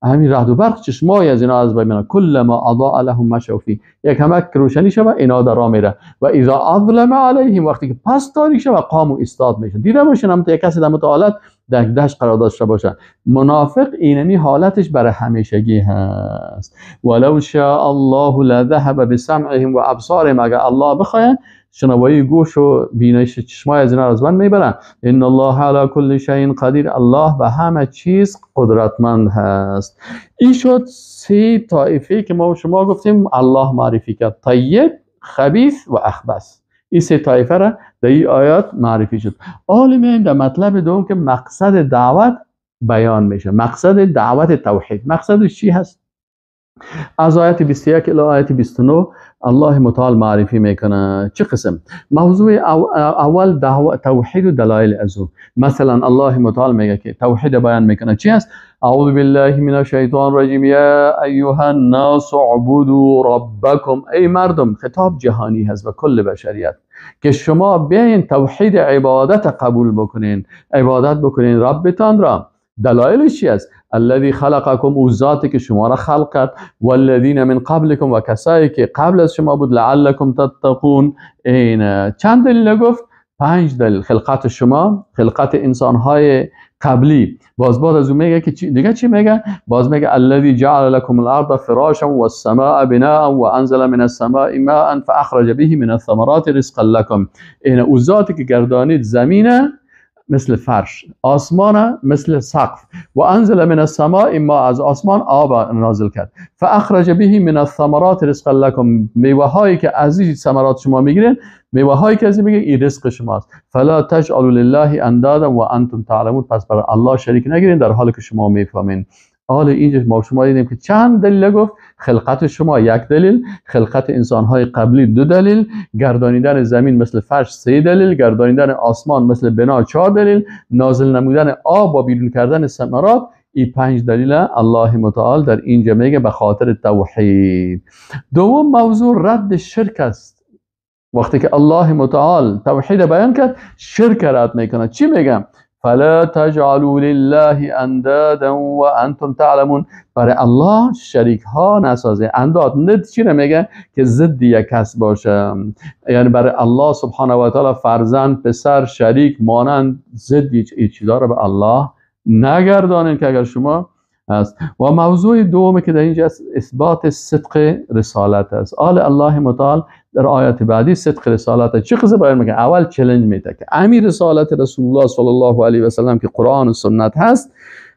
همین رعد و برق چشمای از اینا از بین میره. کلما اضاء لهم مشوا فیه، یک همک روشنی شوه اینا در راه میره. و اذا اظلم علیهم، وقتی که پس تاریک شوه قاموا استاد میشه. دیده باشین هم یک کسی در متعالت در دشت قرار داشته باشه. منافق اینمی حالتش برای همیشگی هست. ولو شاء الله لذهب بسمعهم و ابصارهم، اگر الله بخواد شنوایی گوش و بینش چشمای از اینا از بین میبرن. ان الله علی کل شیء قدیر، الله به همه چیز قدرتمند هست. این شد 3 طایفه که ما و شما گفتیم الله معرفی کرد: طیب، خبیث و اخبث. این 3 طایفه را در این آیات معرفی شد. حالا میایم در مطلب دوم که مقصد دعوت بیان میشه. مقصد دعوت توحید، مقصدش چی هست؟ از آیت 21 الی آیت 29 الله متعال معرفی میکنه. چه قسم؟ موضوع اول توحید و دلایل از او. مثلا الله متعال میگه که توحید بیان میکنه چی است؟ اعوذ بالله من الشیطان الرجیم، یا ایها الناس اعبدوا ربکم. ای مردم، خطاب جهانی هست و کل بشریت، که شما بیاین توحید عبادت قبول بکنین، عبادت بکنین ربتان را. دلایلش چی است؟ الذی خلقکم، او ذاتی که شما را خلق کرد، والذین من قبلکم، و کسایی که قبل از شما بود، لعلکم تتقون. این چند دلیل گفت؟ 5 دلیل. خلقت شما، خلقت انسانهای قبلی. باز از اون میگه که دیگه چی میگه؟ باز میگه الذی جعل لكم الارض فراشا والسماء بناء وانزل من السماء ماء فاخرج به من الثمرات رزقا لكم. این او ذاتی که گردانید زمینه مثل فرش، آسمان مثل سقف، و انزل من السماء ما، از آسمان آب نازل کرد، فاخرج به من الثمرات رزقا لكم، میوه هایی که از این ثمرات شما میگیرین، میوه هایی که از میگه این رزق شماست. فلا تجعلوا لله اندادا وانتم تعلمون، پس برای الله شریک نگیرین در حالی که شما میفهمین. حالا اینجا ما شما دیدیم که چند دلیل گفت. خلقت شما 1 دلیل، خلقت انسانهای قبلی 2 دلیل، گردانیدن زمین مثل فرش 3 دلیل، گردانیدن آسمان مثل بنا 4 دلیل، نازل نمودن آب و بیرون کردن ثمرات، این 5 دلیل الله متعال در اینجا میگه به خاطر توحید. دوم موضوع رد شرک است. وقتی که الله متعال توحید بیان کرد، شرک رد میکنه. چی میگم؟ فلا تجعلوا لله اندادا وانتم تعلمون، برای الله شریک ها نسازه. انداد ند چی نمیگه؟ که ضد یک کس باشه. یعنی برای الله سبحانه و تعالی فرزند، پسر، شریک، مانند، ضد این چیزا رو به الله نگردانین که اگر شما است. و موضوع دوم که در اینجا اثبات صدق رسالت است. الله متعال در آیات بعدی صدق رسالت چه قضیه بیان میکنه؟ اول چالش میده که امیر رسالت رسول الله صلی الله علیه و سلم که قرآن و سنت هست،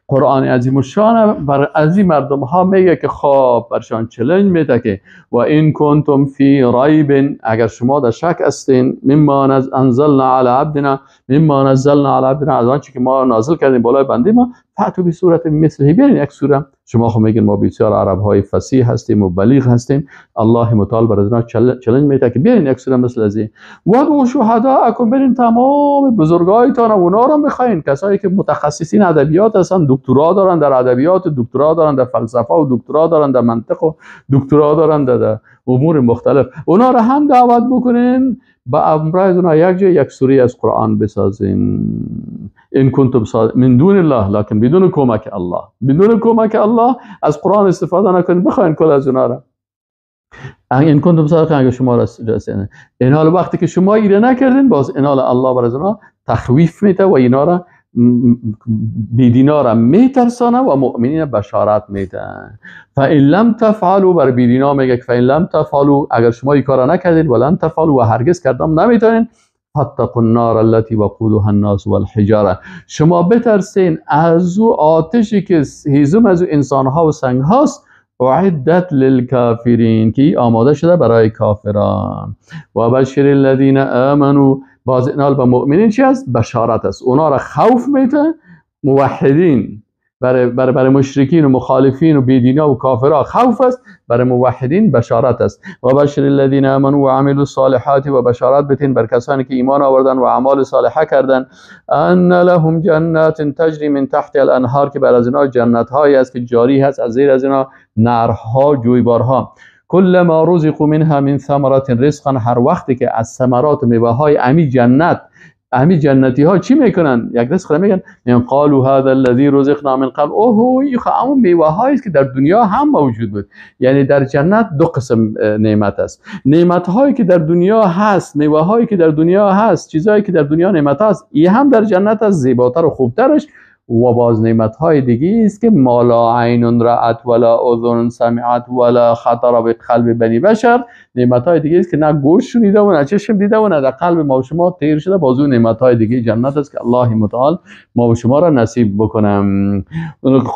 قرآن عظیم الشان بر عظیم مردم ها میگه که خواب برشان چالش میده که و این کنتم فی ریب، اگر شما در شک هستین، مما انزلنا علی عبدنا، مما نزلنا علی عبدنا، از آنچه که ما نازل کردیم بالای بنده ما، فاتو به صورت مثله، بیارین یک سوره. شما خب میگین ما بسیار عرب های فصیح هستیم و بلیغ هستیم. الله متعال بر ازنا چالش میده که بیارین یک سوره مثل از این. و دو شهداءکم، برین تمام بزرگایتان و اونا رو بخواین، کسایی که متخصصین ادبیات هستن، دکترا دارن در ادبیات، دکترا دارن در فلسفه و دکترا دارن در منطق و دکترا دارن در امور مختلف، اونا رو هم دعوت بکنین با امرای اونا یک جای یک سوره از قرآن بسازین. این کنتم صادق من دون الله، لکن بدون کمک الله، بدون کمک الله از قرآن استفاده نکنید، بخواین کل از اونا را. این کنتم صادقین اگه شما رسیدن. این حال وقتی که شما ایره نکردین، باز این حال الله بر از اونا تخویف میده و اینا را بیدینا را میترسانه و مؤمنین بشارت میده. فإن لم تفعلوا، بر بیدینا میگه که فإن لم تفعلوا، اگر شما این کارا نکردید، ولن تفعلوا، و هرگز کردم نمیتونین، فاتقوا النار التي وقودها الناس والحجاره، شما بترسین از او آتشی که هیزم از انسان ها و سنگ هاست، اعدت للکافرین، که آماده شده برای کافران. و بشر الذین آمنوا، باز اینال به مؤمنین چی است؟ بشارت است. اونا را خوف میده، موحدین برای مشرکین و مخالفین و بیدینا و کافرها خوف است، برای موحدین بشارت است. و بشر الذین آمنوا و عملوا الصالحات، و بشارت بتین بر کسانی که ایمان آوردن و اعمال صالحه کردن، ان لهم جنات تجری من تحت الانهار، که بر از اینا جنت هایی است که جاری هست از زیر از اینا نهرها، جویبارها. کل ما رزقوا منها من ثمرات رزقا، هر وقتی که از ثمرات میوه های امی جنتی ها چی میکنن؟ یک رزق میگن، این قالوا هذا الذي رزقنا من قبل، اوه این همون میوه هایی است که در دنیا هم موجود بود. یعنی در جنت دو قسم نعمت است، نعمت هایی که در دنیا هست، میوه هایی که در دنیا هست، چیزایی که در دنیا نعمت هست، این هم در جنت است، زیباتر و خوبترش. و باز نعمت های دیگه است که ما لا عین رأت ولا اذن سمعت ولا خطر به قلب بنی بشر، نعمت های دیگه است که نه گوش شنیده و نه چشم دیده و نه در قلب ما و شما تیر شده. باز اون نعمت های دیگه جنت است که الله متعال ما و شما را نصیب بکنم.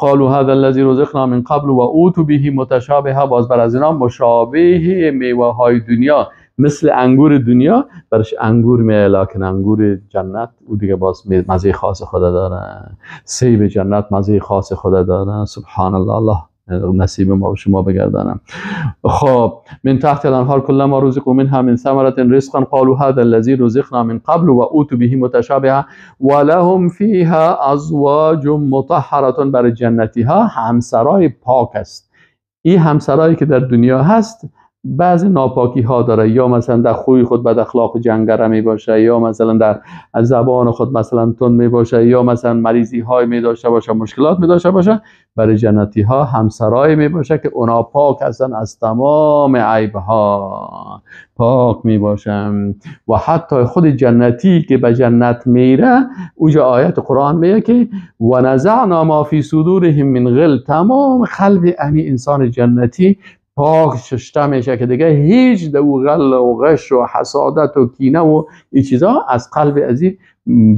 قالوا هذا الذي رزقنا من قبل و اوتوا به متشابها، باز بر از اینا مشابه میوه های دنیا مثل انگور دنیا برش انگور میه، لکن انگور جنت او دیگه باز مزه خاص خود داره، سیب جنت مزه خاص خود داره. سبحان الله، الله نصیب ما و شما بگردانم. خب من تحت الانهار كلما رزقوا منها من ثمرة رزقا قالوا هذا الذي رزقنا من قبل و اوتوا به متشابها ولهم فيها ازواج مطهرة، برای جنتی ها همسرای پاک است. این همسرایی که در دنیا هست بعضی ناپاکی ها داره، یا مثلا در خوی خود بد اخلاق و جنگره می باشه، یا مثلا در زبان خود مثلا تند می باشه، یا مثلا مریضی های می داشته باشه، مشکلات می داشته باشه. برای جنتی ها همسرای می باشه که اونا پاک هستن، از تمام عیب ها پاک می باشن. و حتی خود جنتی که به جنت میره، اوجا آیت قرآن میگه که و نزعنا ما فی صدورهم من غل، تمام قلب امی انسان جنتی پاک ششته میشه که دیگه هیچ دو غل و غش و حسادت و کینه و این چیزا از قلب ازی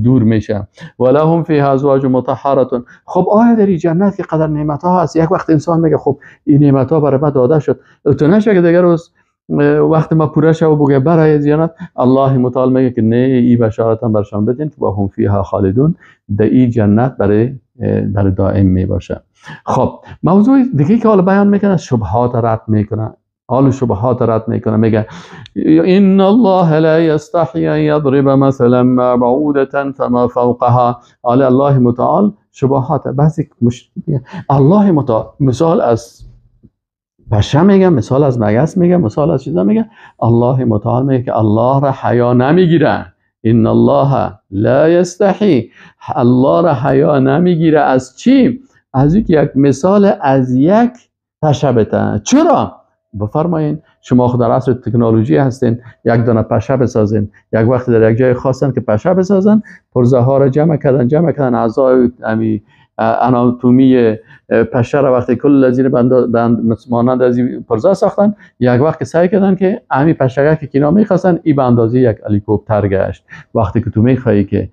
دور میشه. ولهم فیها ازواج مطهرة. خب آیا در این جنت که قدر نعمت ها هست، یک وقت انسان میگه خب این نعمت ها برای من داده شد، تو نشه که دیگه روز وقت ما پوره شد و بگه برای جنت، الله متعال میگه که نه، این بشارت هم برشان بدین که و هم فیها خالدون، در این جنت برای دائم می باشه. خب موضوع دیگه که حالا بیان میکنه، شبهات رد میکنه، حال شبهات رد میکنه، میگه ان الله لا یستحی ان یضرب مثلا ما بعوده فما فوقها. حالا الله متعال شبهات بعضی الله متعال مثال از پشه میگه، مثال از مگس میگه، مثال از چیزا میگه. الله متعال میگه که الله را حیا نمیگیره، ان الله لا یستحی، الله را حیا نمیگیره از چی؟ از یک مثال از یک پشه بتن. چرا؟ بفرمایین شما خود در عصر تکنولوژی هستین، یک دانه پشه بسازین، یک وقت در یک جای خواستن که پشه بسازن، پرزه ها را جمع کردن اعضای آناتومی پشه را وقتی کل زیر بند مانند از پرزه ساختن، یک وقت سعی کردن که همین پشه که کینا میخواستن این به اندازه یک هلیکوپتر گشت. وقتی که تو میخوایی که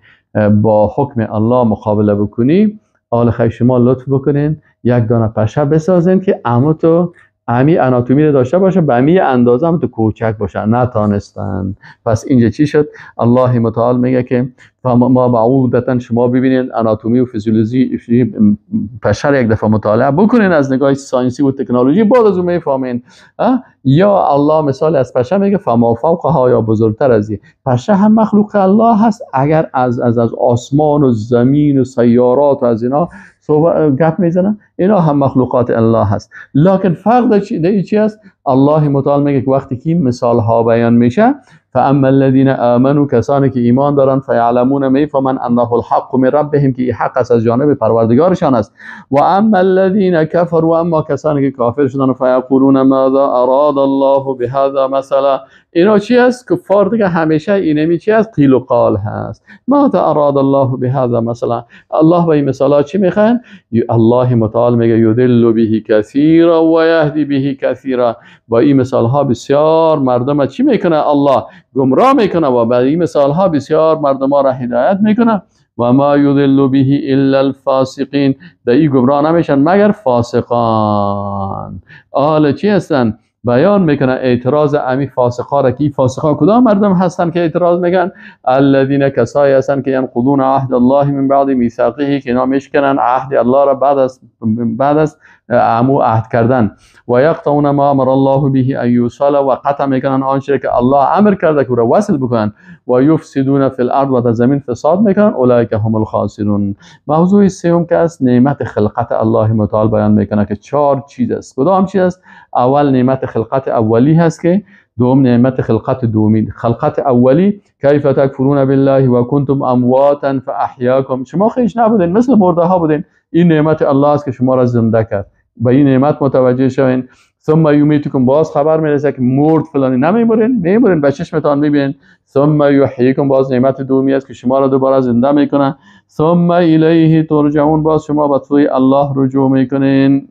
با حکم الله مقابله بکنی، آل خیر شما لطف بکنین یک دانه پشه بسازین که تو امی آناتومی رو داشته باشه، به امی اندازه هم تو کوچک باشه، نتانستن. پس اینجا چی شد؟ الله متعال میگه که ما بعودتا، شما ببینید آناتومی و فیزیولوژی پشه یک دفعه مطالعه بکنین از نگاه ساینسی و تکنولوژی، بعد از اون میفهمین. یا الله مثال از پشه میگه فما فوقها، یا بزرگتر از این پشه هم مخلوق الله هست. اگر از آسمان و زمین و سیارات و از اینا گپ میزنن، اینا هم مخلوقات الله هست. لکن فرق در چی هست؟ الله متعال میگه که وقتی که مثال ها بیان میشه، فاما الذين آمنوا، کسانی که ایمان دارن، فیعلمون میفهمن انه الحق من ربهم، که این حق است از جانب پروردگارشان است. و اما الذين كفروا، اما کسانی که کافر شدن، فیقولون ماذا اراد الله بهذا مثلا، اینا چی است؟ کفار دیگه همیشه اینمی چی است؟ قیل و قال هست. ماذا اراد الله بهذا مثلا، الله به این مثالا چی میخوان؟ الله متعال میگه یضل به کثیرا و یهدی به کثیرا، با این مثال ها بسیار مردم چی میکنه؟ الله گمراه میکنه و با این مثال ها بسیار مردم ها را هدایت میکنه. و ما یضل به الا الفاسقین، در این گمراه نمیشن مگر فاسقان. آل چی هستن؟ بیان میکنه اعتراض امی فاسقا را، که فاسقا کدام مردم هستن که اعتراض میگن؟ الذين، کسایی هستن که ینقضون عهد الله من بعد میثاقه، که اینا میشکنن عهد الله را بعد از عمو عهد کردن. و یقطعون ما امر الله به ان یوصل، و قطع میکنن آنچه که الله امر کرده که را وصل بکنن. و یفسدون فی الارض، و در زمین فساد میکنن. اولئک هم الخاسرون. موضوع سوم که است نعمت خلقت الله متعال بیان میکنه که 4 چیز است. کدام چیز است؟ اول نعمت خلقت اولی هست، که دوم نعمت خلقت دومی. خلقت اولی کیف تکفرون بالله و کنتم امواتا فاحیاکم، شما خیش نبودین، مثل مرده ها بودین، این نعمت الله است که شما را زنده کرد. به این نعمت متوجه شوین. ثم یمیتکم، باز خبر میرسه که مرد فلانی نمیمورین، به چشمتان میبینین. ثم یحییکم، باز نعمت دومی است که شما را دوباره زنده میکنه. ثم الیه ترجعون، باز شما به سوی الله رجوع میکنین.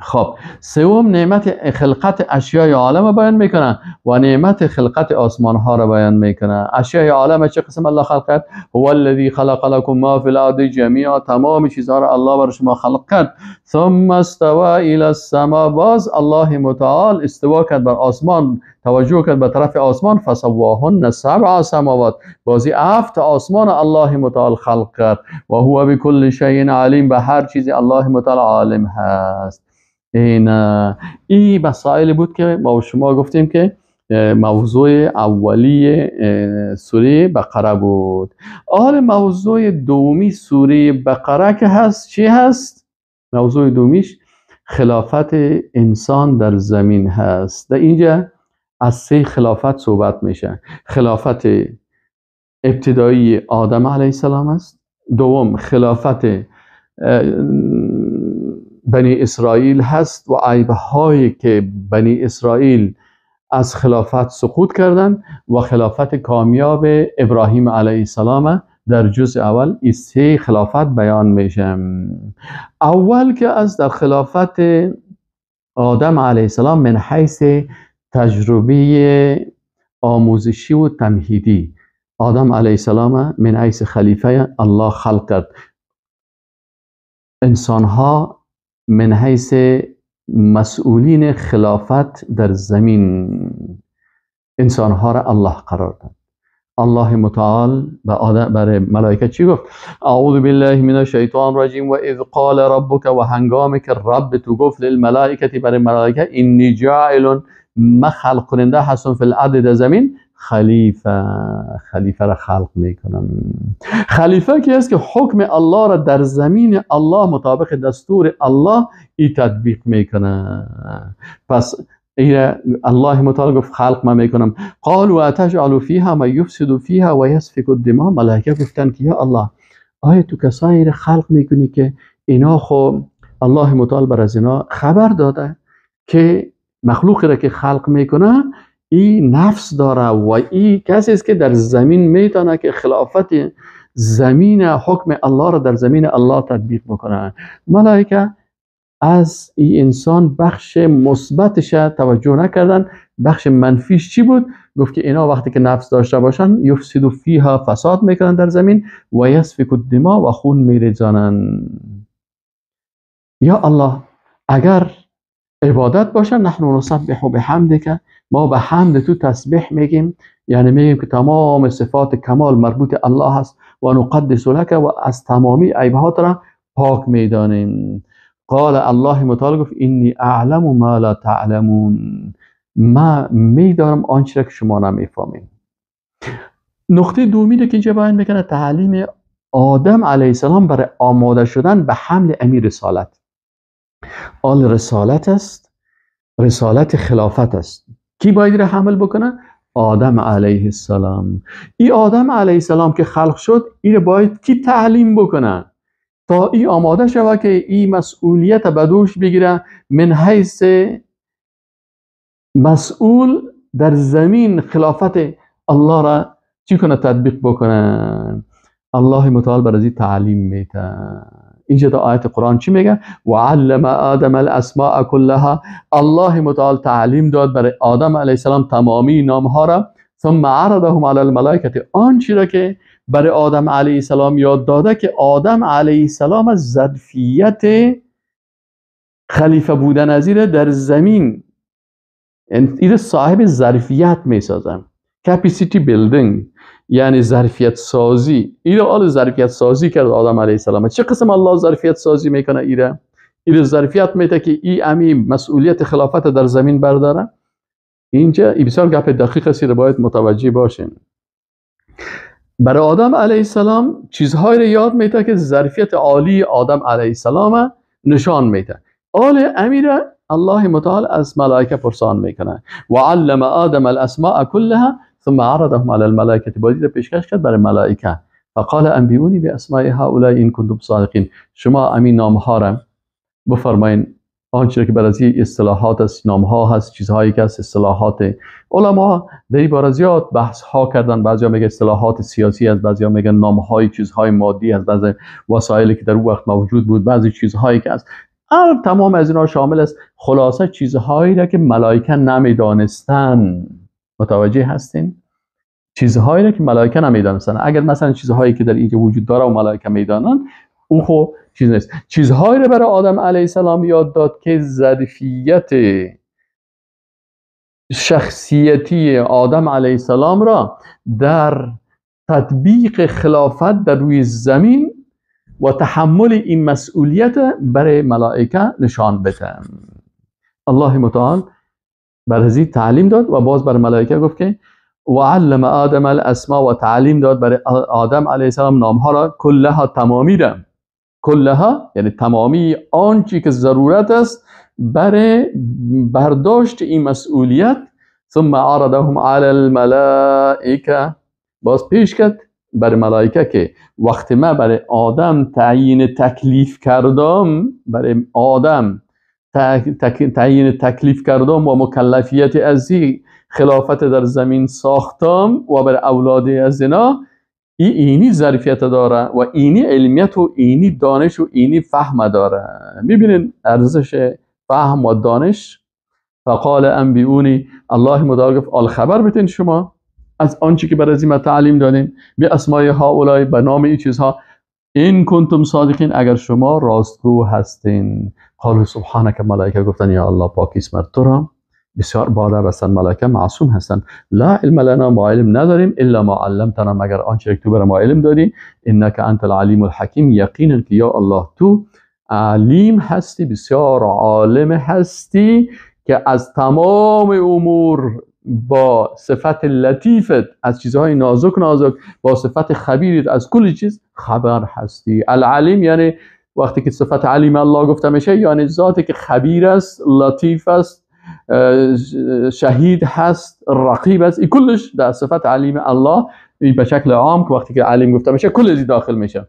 خب سوم نعمت خلقت اشیای عالم بیان میکنه و نعمت خلقت آسمان ها را بیان میکنه. اشیای عالم چه قسم الله خلق کرد؟ هو الذی خلق لكم ما فی الارض جمیعا، تمام چیزها را الله بر شما خلق کرد. ثم استوى الى السماء، باز الله متعال استوا کرد بر آسمان، توجه کرد به طرف آسمان. فسواهن 7 سماوات، بازی 7 آسمان الله متعال خلق کرد. و هو بكل شیء علیم، به هر چیزی الله متعال عالم هست. این مسائل بود که ما شما گفتیم که موضوع اولی سوره بقره بود. حال موضوع دومی سوره بقره که هست چی هست؟ موضوع دومیش خلافت انسان در زمین هست. در اینجا از 3 خلافت صحبت میشه. خلافت ابتدایی آدم علیه السلام است. دوم خلافت بنی اسرائیل هست و عیب‌هایی که بنی اسرائیل از خلافت سقوط کردن و خلافت کامیاب ابراهیم علیه السلام در جزء اول. این 3 خلافت بیان میشه. اول که از در خلافت آدم علیه السلام من حیث تجربه آموزشی و تمهیدی، آدم علیه السلام من حیث خلیفه الله خلق کرد. انسانها من حیث مسئولین خلافت در زمین، انسانها را الله قرار داد. الله متعال برای ملائکه چی گفت؟ اعوذ بالله من الشیطان الرجیم و اذ قال ربک، و هنگامی که رب تو گفت للملائکه، برای ملائکه، انی جاعل، ما خلق کننده هستم فی الارض، در زمین خلیفه را خلق میکنم. خلیفه کی است که حکم الله را در زمین الله مطابق دستور الله ای تطبیق میکنه. پس الله متعال گفت خلق ما میکنم. قالوا اتجعل فیها ما یفسد فیها و یسفک الدماء، ملائکه گفتن که یا الله، آیا تو کسایی را خلق میکنی که اینا خو الله متعال بر از اینا خبر داده که مخلوقی را که خلق میکنه این نفس داره و این کسی است که در زمین میتونه که خلافت زمین حکم الله را در زمین الله تطبیق بکنه. ملائکه از این انسان بخش مثبتش توجه نکردن، بخش منفیش چی بود؟ گفت که اینا وقتی که نفس داشته باشن یفسدوا فیها، فساد میکنن در زمین، و یسفک الدماء، و خون میریزانن. یا الله اگر عبادت باشه نحن نسبح بحمدک، ما به حمد تو تسبیح میگیم، یعنی میگیم که تمام صفات کمال مربوط الله هست. و نقدس لک، و از تمامی عیبهات را پاک میدانیم. قال الله متعال گفت انی اعلم ما لا تعلمون، ما میدانم آنچه که شما نمیفهمید. نقطه دومی که اینجا بیان میکنه تعلیم آدم علیه السلام برای آماده شدن به حمل امیر رسالت. آل رسالت است، رسالت خلافت است. کی باید را حمل بکنه؟ آدم علیه السلام. این آدم علیه السلام که خلق شد، این باید کی تعلیم بکنه تا این آماده شود که این مسئولیت به دوش بگیره، من حیث مسئول در زمین خلافت الله را چی کنه؟ تطبیق بکنه. الله متعال برای تعلیم میده. اینجا در آیت قرآن چی میگه؟ وعلم آدم الاسماء كلها. الله متعال تعلیم داد برای آدم علیه السلام تمامی نامها را، ثم عرضهم علی الملائکه. آنچه را که برای آدم علیه السلام یاد داده که آدم علیه السلام از ظرفیت خلیفه بودن ازیره در زمین، این صاحب ظرفیت میسازن. کپیسیتی بیلدینگ یعنی ظرفیت سازی. ایره ظرفیت سازی کرد آدم علیه السلام. چه قسم الله ظرفیت سازی میکنه؟ ایره ظرفیت میده که این مسئولیت خلافت در زمین برداره. اینجا بسیار گپ دقیق است، باید متوجه باشین. برای آدم علیه السلام چیزهایی رو یاد میده که ظرفیت عالی آدم علیه السلام نشان میده. امیره الله متعال از ملائکه پرسان میکنه. وعلم آدم الاسماء كلها ثم عرضهم على الملائکه. بازی پیشکش کرد برای ملائکه. فقال انبئونی باسماء هؤلاء ان کنتم صادقین. شما امین نامها را بفرمایین. آنچه که برای اصطلاحات است، نامها هست، چیزهایی که است اصطلاحات. علما در این باره زیاد بحث ها کردن. بعضیا میگن اصطلاحات سیاسی است، بعضیا میگن نامهای چیزهای مادی است، بعضی وسایلی که در اون وقت موجود بود، بعضی چیزهایی که است. تمام از اینا شامل است. خلاصه چیزهایی را که ملائکه نمیدانستن. متوجه هستین؟ چیزهایی را که ملائکه نمیدانستن. اگر مثلا چیزهایی که در اینجا وجود داره و ملائکه میدانن، اون خو چیز نیست. چیزهایی را برای آدم علیه السلام یاد داد که ظرفیت شخصیتی آدم علیه السلام را در تطبیق خلافت در روی زمین و تحمل این مسئولیت برای ملائکه نشان بده. الله متعال برای تعلیم داد و باز برای ملائکه گفت که وعلم آدم الاسماء، و تعلیم داد برای آدم علیه السلام نامها را کلها، تمامی را. کلها یعنی تمامی آنچه که ضرورت است برای برداشت این مسئولیت. ثم عرضهم علی الملائکه. باز پیش کرد برای ملائکه که وقتی من برای آدم تعیین تکلیف کردم، برای آدم تعیین تکلیف کردم و مکلفیت از خلافت در زمین ساختم و برای اولاد از اینا، اینی ظرفیت داره و اینی علمیت و اینی دانش و اینی فهم داره. میبینین ارزش فهم و دانش. فقال انبئونی. الله متعال گفت آل خبر بتین شما از آنچه که برای ما تعلیم دادیم، به اسماء هؤلاء، به نام این چیزها، این کنتم صادقین، اگر شما راستگو هستین. قالوا سبحانك. ملائکه گفتن یا الله پاکی است بر تو را، بسیار بالا بستن. ملائکه معصوم هستن. لا علم لنا، ما علم نداریم، الا ما علمتنا، مگر آنچه که تو برای ما علم دادی. انک انت العلیم الحکیم. یقینا که یا الله تو علیم هستی، بسیار عالم هستی که از تمام امور با صفت لطیفت، از چیزهای نازک با صفت خبیرت از کل چیز خبر هستی. العلیم یعنی وقتی که صفت علیم الله گفته میشه، یعنی ذاتی که خبیر است، لطیف است، شهید هست، رقیب است. این کلش در صفت علیم الله به شکل عام که وقتی که علیم گفته میشه کل از داخل میشه.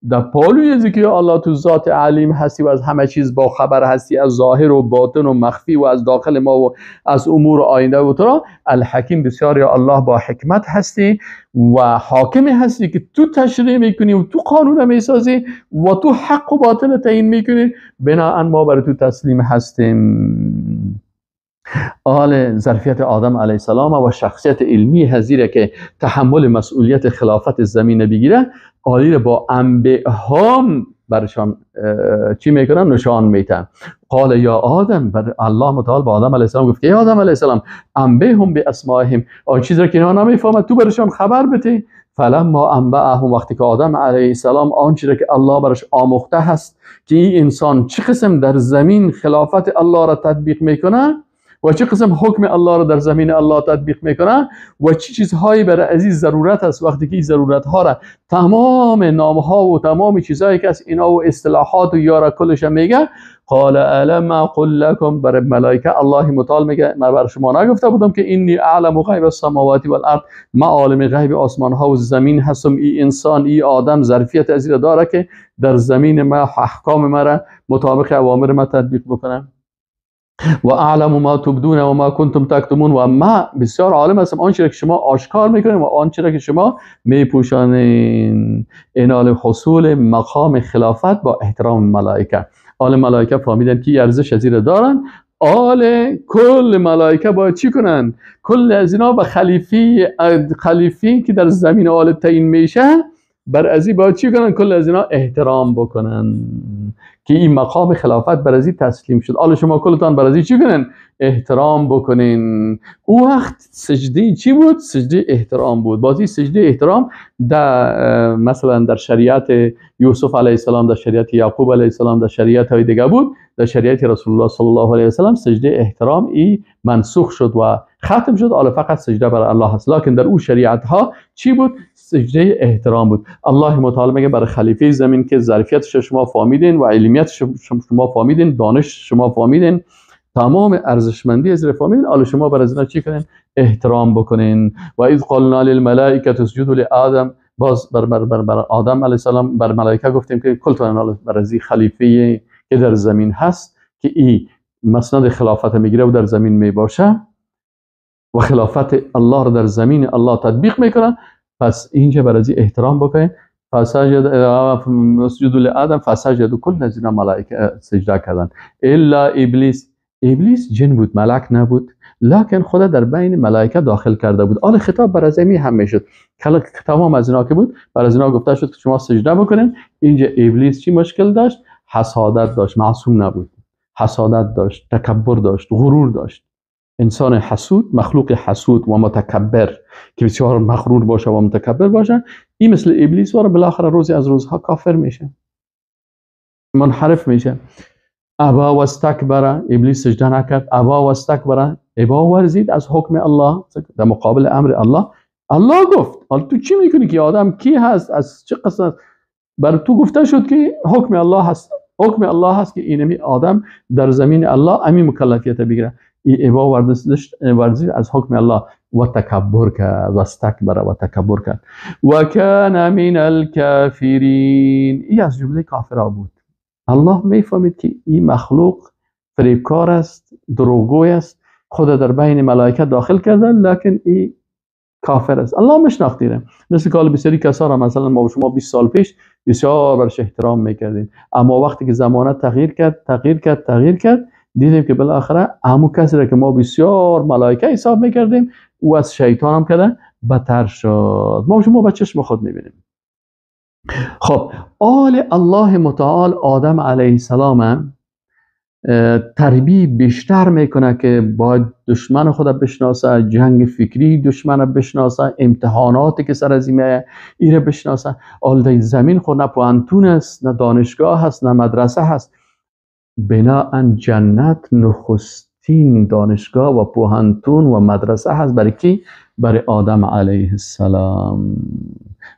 در پالوی از که الله تو ذات علیم هستی و از همه چیز با خبر هستی، از ظاهر و باطن و مخفی و از داخل ما و از امور آینده و تو. الحکیم، بسیار یا الله با حکمت هستی و حاکم هستی که تو تشریع میکنی و تو قانون میسازی و تو حق و باطل تعیین میکنی. بناهن ما برای تو تسلیم هستیم. ظرفیت آدم علیه السلام و شخصیت علمی هزیره که تحمل مسئولیت خلافت زمین بگیره، آلی با انبیاء برشان چی میکنن؟ نشان میتن. قال یا آدم. الله متعال با آدم علیه السلام گفت که یا آدم علیه السلام انبئهم باسمائهم. آن چیزی را که اینا نمیفهمند تو برشان خبر بده. فلما انبأهم. وقتی که آدم علیه السلام آنچه را که الله برش آموخته هست که این انسان چه قسم در زمین خلافت الله را تطبیق میکنه، و چه قسم حکم الله رو در زمین الله تطبیق میکنن و چه چیزهایی برای عزیز ضرورت است. وقتی که این ضرورت ها را تمام نام ها و تمام چیزهایی که از اینا و اصطلاحات و یارا کلش میگه، قال الم اقل لكم، برای ملائکه الله متعال میگه من بر شما نگفته بودم که اینی اعلم غیب السماوات والارض، ما عالم غیب آسمان ها و زمین هستم. این انسان، این آدم ظرفیت از این داره که در زمین ما احکام مرا مطابق اوامر ما تطبیق بکنم. و اعلم ما تبدون و ما کنتم تکتمون، و ما بسیار عالم هستم آنچه که شما آشکار میکنید و آنچه که شما میپوشانید. اینال حصول مقام خلافت با احترام ملائکه. آل ملائکه فهمیدن که ارزش از این دارن. آل کل ملائکه باید چی کنن؟ کل از اینا به خلیفی که در زمین آل تعیین میشه بر ازی باید چی کنن؟ کل از اینا احترام بکنن که این مقام خلافت بر ازی تسلیم شد. آل شما کلتان بر ازی چی کنن؟ احترام بکنین. او وقت سجده چی بود؟ سجده احترام بود. بازی سجده احترام در مثلا در شریعت یوسف علیه السلام، در شریعت یعقوب علیه السلام، در شریعت های دیگه بود. در شریعت رسول الله صلی الله علیه و سلم سجده احترام ای منسوخ شد و ختم شد. حالا فقط سجده برای الله هست. لکن در او شریعت ها چی بود؟ سجده احترام بود. الله متعال میگه برای خلیفه زمین که ظرفیتش شما فهمیدین و علمیت شما فهمیدین، دانش شما فهمیدین، تمام ارزشمندی از فهمیدین، حالا شما برای اینا چی کنین؟ احترام بکنین. و اذ قلنا للملائکه اسجدوا لآدم، باز بر آدم علیه السلام بر ملائکه گفتیم که کلتون بر از خلیفه که در زمین هست که این مسند خلافت میگیره و در زمین میباشه و خلافت الله رو در زمین الله تطبیق میکنه، پس اینجا بر از احترام بکنین. فسجد اسجدوا لآدم فسجدوا کل از اینا ملائکه سجده کردن الا ابلیس. ابلیس جن بود، ملک نبود، لکن خدا در بین ملائکه داخل کرده بود. آل خطاب بر از هم میشد. تمام از اینا که بود بر از اینا گفته شد که شما سجده بکنین. اینجا ابلیس چی مشکل داشت؟ حسادت داشت، معصوم نبود. حسادت داشت، تکبر داشت، غرور داشت. انسان حسود، مخلوق حسود و متکبر که بسیار مغرور باشه و متکبر باشه، این مثل ابلیس و بالاخره روزی از روزها کافر میشه، منحرف میشه. ابا و استکبر، ابلیس سجده نکرد. ابا و استکبر، ابا ورزید از حکم الله در مقابل امر الله. الله گفت حالا تو چی میکنی که آدم کی هست، از چه قصد؟ بر تو گفته شد که حکم الله هست. حکم الله هست که اینمی آدم در زمین الله امی مکلفیت بگیره. این ابا ورزید از حکم الله و تکبر کرد و استکبر و تکبر کرد. و کان من الکافرین، این از جمله کافرها بود. الله میفهمید که این مخلوق فریبکار است، دروغگوی است، خود در بین ملائکه داخل کرده، لکن این کافر است. الله مشناختیره. مثل که بسیاری کسا را مثلا ما و شما 20 سال پیش بسیار برش احترام میکردیم، اما وقتی که زمانه تغییر کرد دیدیم که بالاخره همون کسی را که ما بسیار ملائکه حساب میکردیم او از شیطان هم کده بدتر شد. ما و شما به چشم خود میبینیم. خب آل الله متعال آدم علیه السلام تربیت بیشتر میکنه که باید دشمن خود بشناسه، جنگ فکری دشمن بشناسه، امتحاناتی که سر از ایره بشناسه. آل زمین خود نه پوانتون است، نه دانشگاه هست، نه مدرسه هست. بناهن جنت نخستین دانشگاه و پوهنتون و مدرسه هست. برای کی؟ برای آدم علیه السلام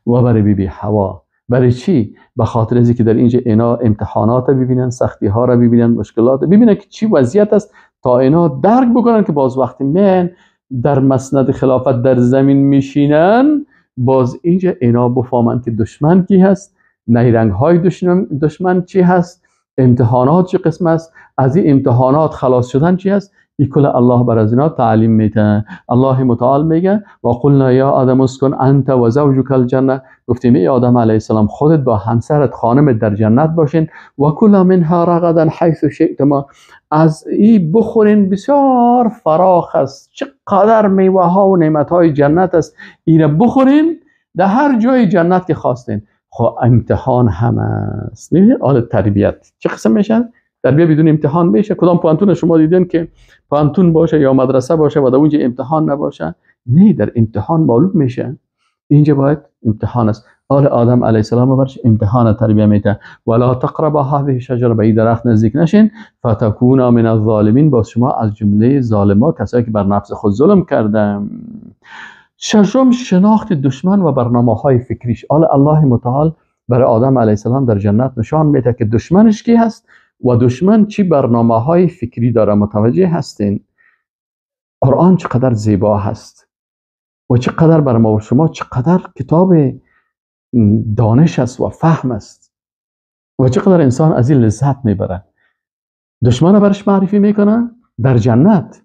و برای بیبی حوا. برای چی؟ به خاطر از اینکه در اینجا اینا امتحانات ببینن، سختی ها را ببینن، مشکلات ببینن که چی وضعیت است، تا اینا درک بکنن که باز وقتی من در مسند خلافت در زمین میشینن، باز اینجا اینا بفهمن که دشمن کی هست، نیرنگ های دشمن چی هست، امتحانات چه قسم است، از این امتحانات خلاص شدن چی هست. این کل الله بر از اینا تعلیم میده. الله متعال میگه و قلنا یا آدم اسکن انت و زوجک الجنه، گفتیم ای آدم علیه السلام خودت با همسرت خانمت در جنت باشین. و کلا منها رغدا حیث شئتما، از این بخورین، بسیار فراخ است، چقدر میوه ها و نعمت های جنت است، این بخورین در هر جای جنت که خواستین. خب امتحان هم است. میبینید آل تربیت چه قسم میشن؟ تربیت بدون امتحان میشه. کدام پانتون شما دیدین که پانتون باشه یا مدرسه باشه و در اونجا امتحان نباشه؟ نه، در امتحان معلوم میشه اینجا باید امتحان است. آل آدم علیه السلام برش امتحان تربیه میده. ولا تقربا هذه الشجره، به این درخت نزدیک نشین، فتکونا من الظالمین، باز شما از جمله ظالما، کسایی که بر نفس خود ظلم کردن. ششم، شناخت دشمن و برنامه‌های فکریش. الله متعال برای آدم علیه السلام در جنت نشان میده که دشمنش کی هست و دشمن چی برنامه‌های فکری داره. متوجه هستین؟ قرآن چقدر زیبا هست و چقدر برای ما و شما چقدر کتاب دانش است و فهم است و چقدر انسان از این لذت میبره. دشمن برش معرفی میکنه در جنت،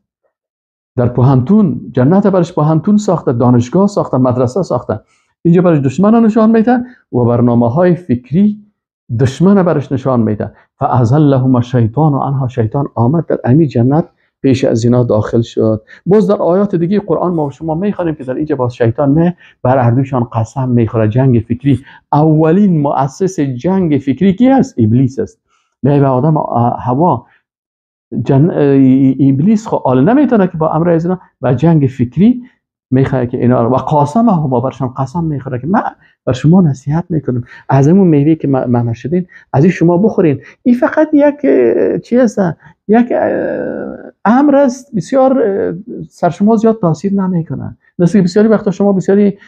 در پوهنتون. جنت برش پوهنتون ساخته، دانشگاه ساخته، مدرسه ساخته. اینجا برش دشمن نشان میده و برنامه های فکری دشمن برش نشان میده. فازلهم الشیطان عنها، شیطان آمد در امی جنت پیش از اینا داخل شد. باز در آیات دیگه قرآن ما و شما میخوانیم که در اینجا باز شیطان بر اردوشان قسم میخوره. جنگ فکری، اولین مؤسس جنگ فکری کی است؟ ابلیس است. به آدم هوا ابلیس خو آل نمیتونه که با امر از اینا و جنگ فکری میخواد که اینا و قاسمهما، برشان قسم میخوره که من بر شما نصیحت میکنم از همون میوه که منع شدین از این شما بخورین. این فقط یک چیز است، یک امر است، بسیار سر شما زیاد تاثیر نمیکنه. مثل بسیاری وقتا شما بسیاری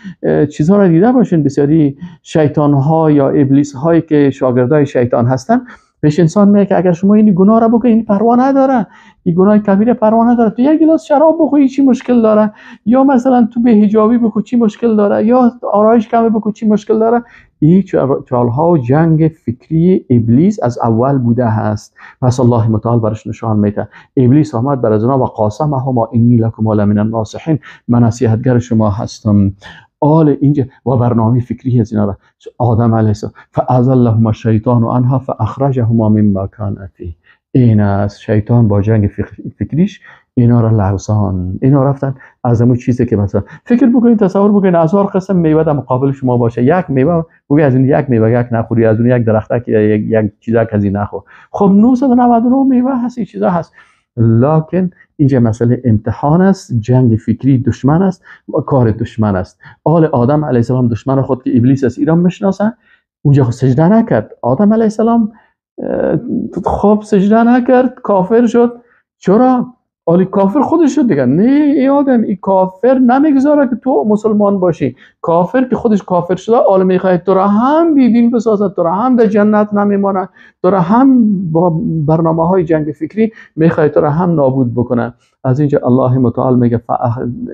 چیزها را دیده باشین، بسیاری شیطان ها یا ابلیس هایی که شاگردای شیطان هستن، پیش انسان میگه که اگر شما این گناه را بکنی این پروا نداره، این گناه کبیره پروا نداره، تو یک گلاس شراب بخوری چی مشکل داره، یا مثلا تو به حجابی بکن چی مشکل داره، یا آرایش کم بکن چی مشکل داره. این چالها و جنگ فکری ابلیس از اول بوده هست. پس الله متعال برش نشان میده. ابلیس آمد بر از و قاسمهما انی لکما لمن الناصحین، من نصیحتگر شما هستم. آل اینجا و برنامه فکری از اینا را آدم علیه السلام فازلهم الشیطان عنها فاخرجهما مما كان فيه. این از شیطان با جنگ فکریش اینا را لغزان، اینا رفتن از اون چیزی که مثلا فکر بکنید، تصور بکنید 1000 قسم میوه در مقابل شما باشه، یک میوه بگی از این یک میوه یک نخوری، از اون یک درخت یک چیزا از این نخور. خب 999 میوه هست، این چیزا هست. لکن اینجا مسئله امتحان است، جنگ فکری دشمن است و کار دشمن است. آل آدم علیه السلام دشمن خود که ابلیس است ایران میشناسه، اونجا سجده نکرد. آدم علیه السلام خب سجده نکرد، کافر شد. چرا؟ آلی کافر خودش شد دیگه. نه ای آدم، این کافر نمیگذاره که تو مسلمان باشی. کافر که خودش کافر شده، آل میخواد تو را هم بیدین بسازد، تو را هم در جنت نمیمانه، تو را هم با برنامه های جنگ فکری میخواد تو را هم نابود بکنه. از اینجا الله متعال میگه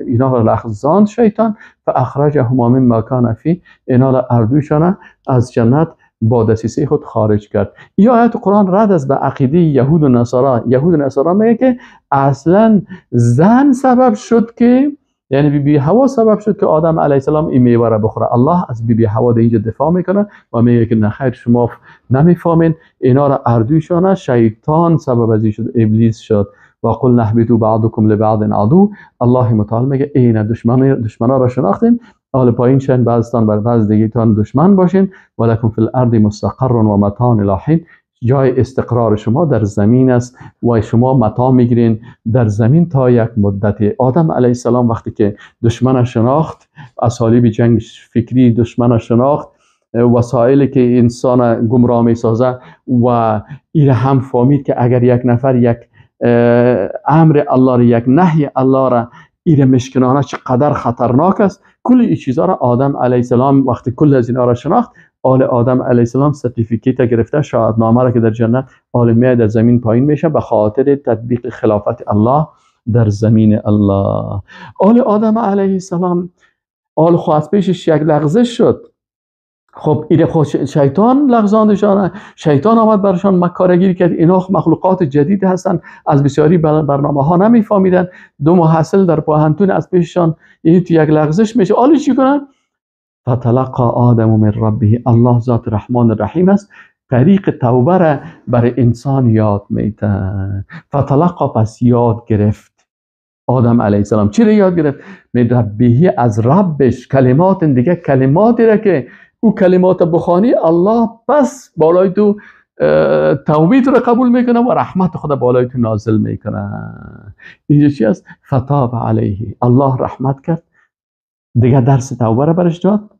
اینا را لغزاند شیطان فاخرجهما مما كان فيه، اینا را اردوشانه از جنت با دسیسه خود خارج کرد. این آیت قرآن رد از به عقیده یهود و نصارا. یهود و نصارا میگه که اصلا زن سبب شد که، یعنی بی حوا سبب شد که آدم علیه السلام این میوه را بخوره. الله از بی حوا اینجا دفاع میکنه و میگه که نخیر شما نمیفهمین، اینا را اردوشانه شیطان سبب از این شد، ابلیس شد. و قل نهبطوا بعضکم لبعض عدو. الله متعال میگه این دشمنا را شناختین، حال پایین شن بعضتان بر بعض دیگه‌تان دشمن باشین. ولکم فی الارض مستقر و متاع الی حین، جای استقرار شما در زمین است و شما متاع میگیرین در زمین تا یک مدتی. آدم علیه السلام وقتی که دشمن شناخت، اسالیب جنگ فکری دشمن شناخت، وسایلی که انسان گمراه میسازه و این هم فهمید که اگر یک نفر یک امر الله را، یک نهی الله را ایره مشکنانه چقدر خطرناک است. کل این چیزها را آدم علیه السلام وقتی کل از اینا را شناخت، آل آدم علیه السلام سرتیفیکیت گرفته، شهادتنامه را که در جنت عالمیه در زمین پایین میشه به خاطر تطبیق خلافت الله در زمین الله. آل آدم علیه السلام آل خواهد پیشش یک لغزش شد. خب ایره خود شیطان لغزاندشان، شیطان آمد برشان مکارگیری کرد. اینا مخلوقات جدید هستن، از بسیاری برنامه ها نمیفهمیدن. دو محصل در پوهنتون از پیششان این تو یک لغزش میشه. آلی چی کنن؟ فتلقى آدم من ربه، الله ذات رحمان رحیم است، طریق توبه را برای انسان یاد میده. فتلقى، پس یاد گرفت آدم علیه السلام. چی را یاد گرفت؟ من ربه، از ربش. کلمات دیگه، کلماتی را که او کلمات بخوانی الله پس بالای تو توبه تو را قبول میکنه و رحمت خدا بالای تو نازل میکنه. اینجا چی است؟ فتاب علیه، الله رحمت کرد، دیگه درس توبه را برش داد،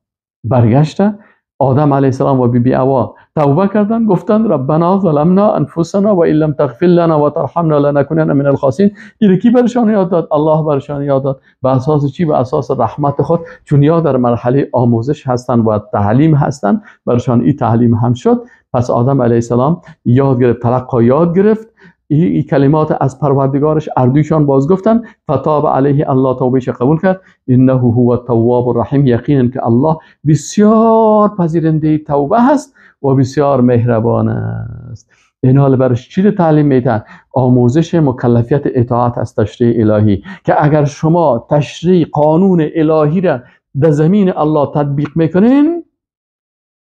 برگشته آدم علیه السلام و بیبی حوا توبه کردن، گفتن ربنا ظلمنا انفسنا و ان لم تغفر لنا و ترحمنا لنکونن من الخاسرین. این کی برشان یاد داد؟ الله برشان یاد داد. به اساس چی؟ به اساس رحمت خود، چون یا در مرحله آموزش هستن و تعلیم هستن، برشان این تعلیم هم شد. پس آدم علیه السلام یاد گرفت، تلقی یاد گرفت، این کلمات از پروردگارش اردویشان باز گفتن. فتاب علیه، الله توبهش قبول کرد. انه هو التواب الرحیم، یقینا که الله بسیار پذیرنده توبه هست و بسیار مهربان است. این حال برش چی رو تعلیم میدن؟ آموزش مکلفیت اطاعت از تشریع الهی، که اگر شما تشریع قانون الهی را در زمین الله تطبیق میکنین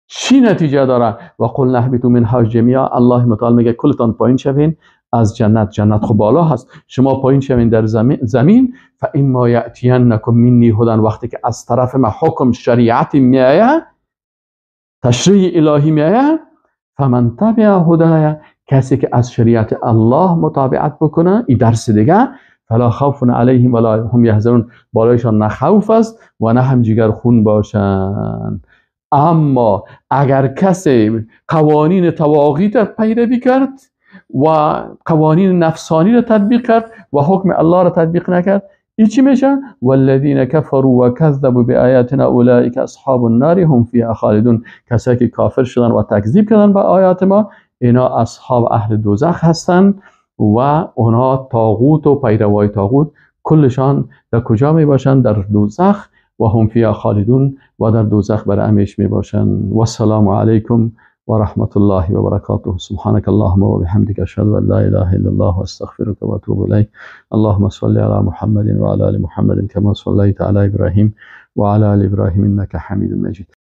چی نتیجه داره؟ و قل نهبطوا منها جمیعا، الله متعال میگه کلتان پایین شوین از جنت. جنت خب بالا هست، شما پایین شوین در زمین. فاما یاتینکم منی هدی، وقتی که از طرف ما حکم شریعت میایه، تشریع الهی میایه، فمن تبع هدایا، کسی که از شریعت الله مطابقت بکنه، این درس دیگه، فلا خوف علیهم ولا هم یحزنون، بالایشان نه خوف است و نه هم جگر خون باشن. اما اگر کسی قوانین طواغیت را پیروی کرد و قوانین نفسانی را تطبیق کرد و حکم الله را تطبیق نکرد، این چی میشه؟ والذین کفروا و کذبوا بآیاتنا اولئک اصحاب النار هم فیها خالدون. کسایی که کافر شدن و تکذیب کردن به آیات ما، اینا اصحاب اهل دوزخ هستن و اونا طاغوت و پیروای طاغوت کلشان در کجا می باشن؟ در دوزخ. و هم فیها خالدون، و در دوزخ بر همیشه می باشن. و السلام علیکم و رحمت الله و برکاته. سبحانك اللهم و بحمدك اشهد ان لا اله الا الله و استغفرك و اتوب الیک. اللهم صل علی محمد و علی ال محمد كما صليت علی ابراهیم و علی ال ابراهیم انك حمید مجید.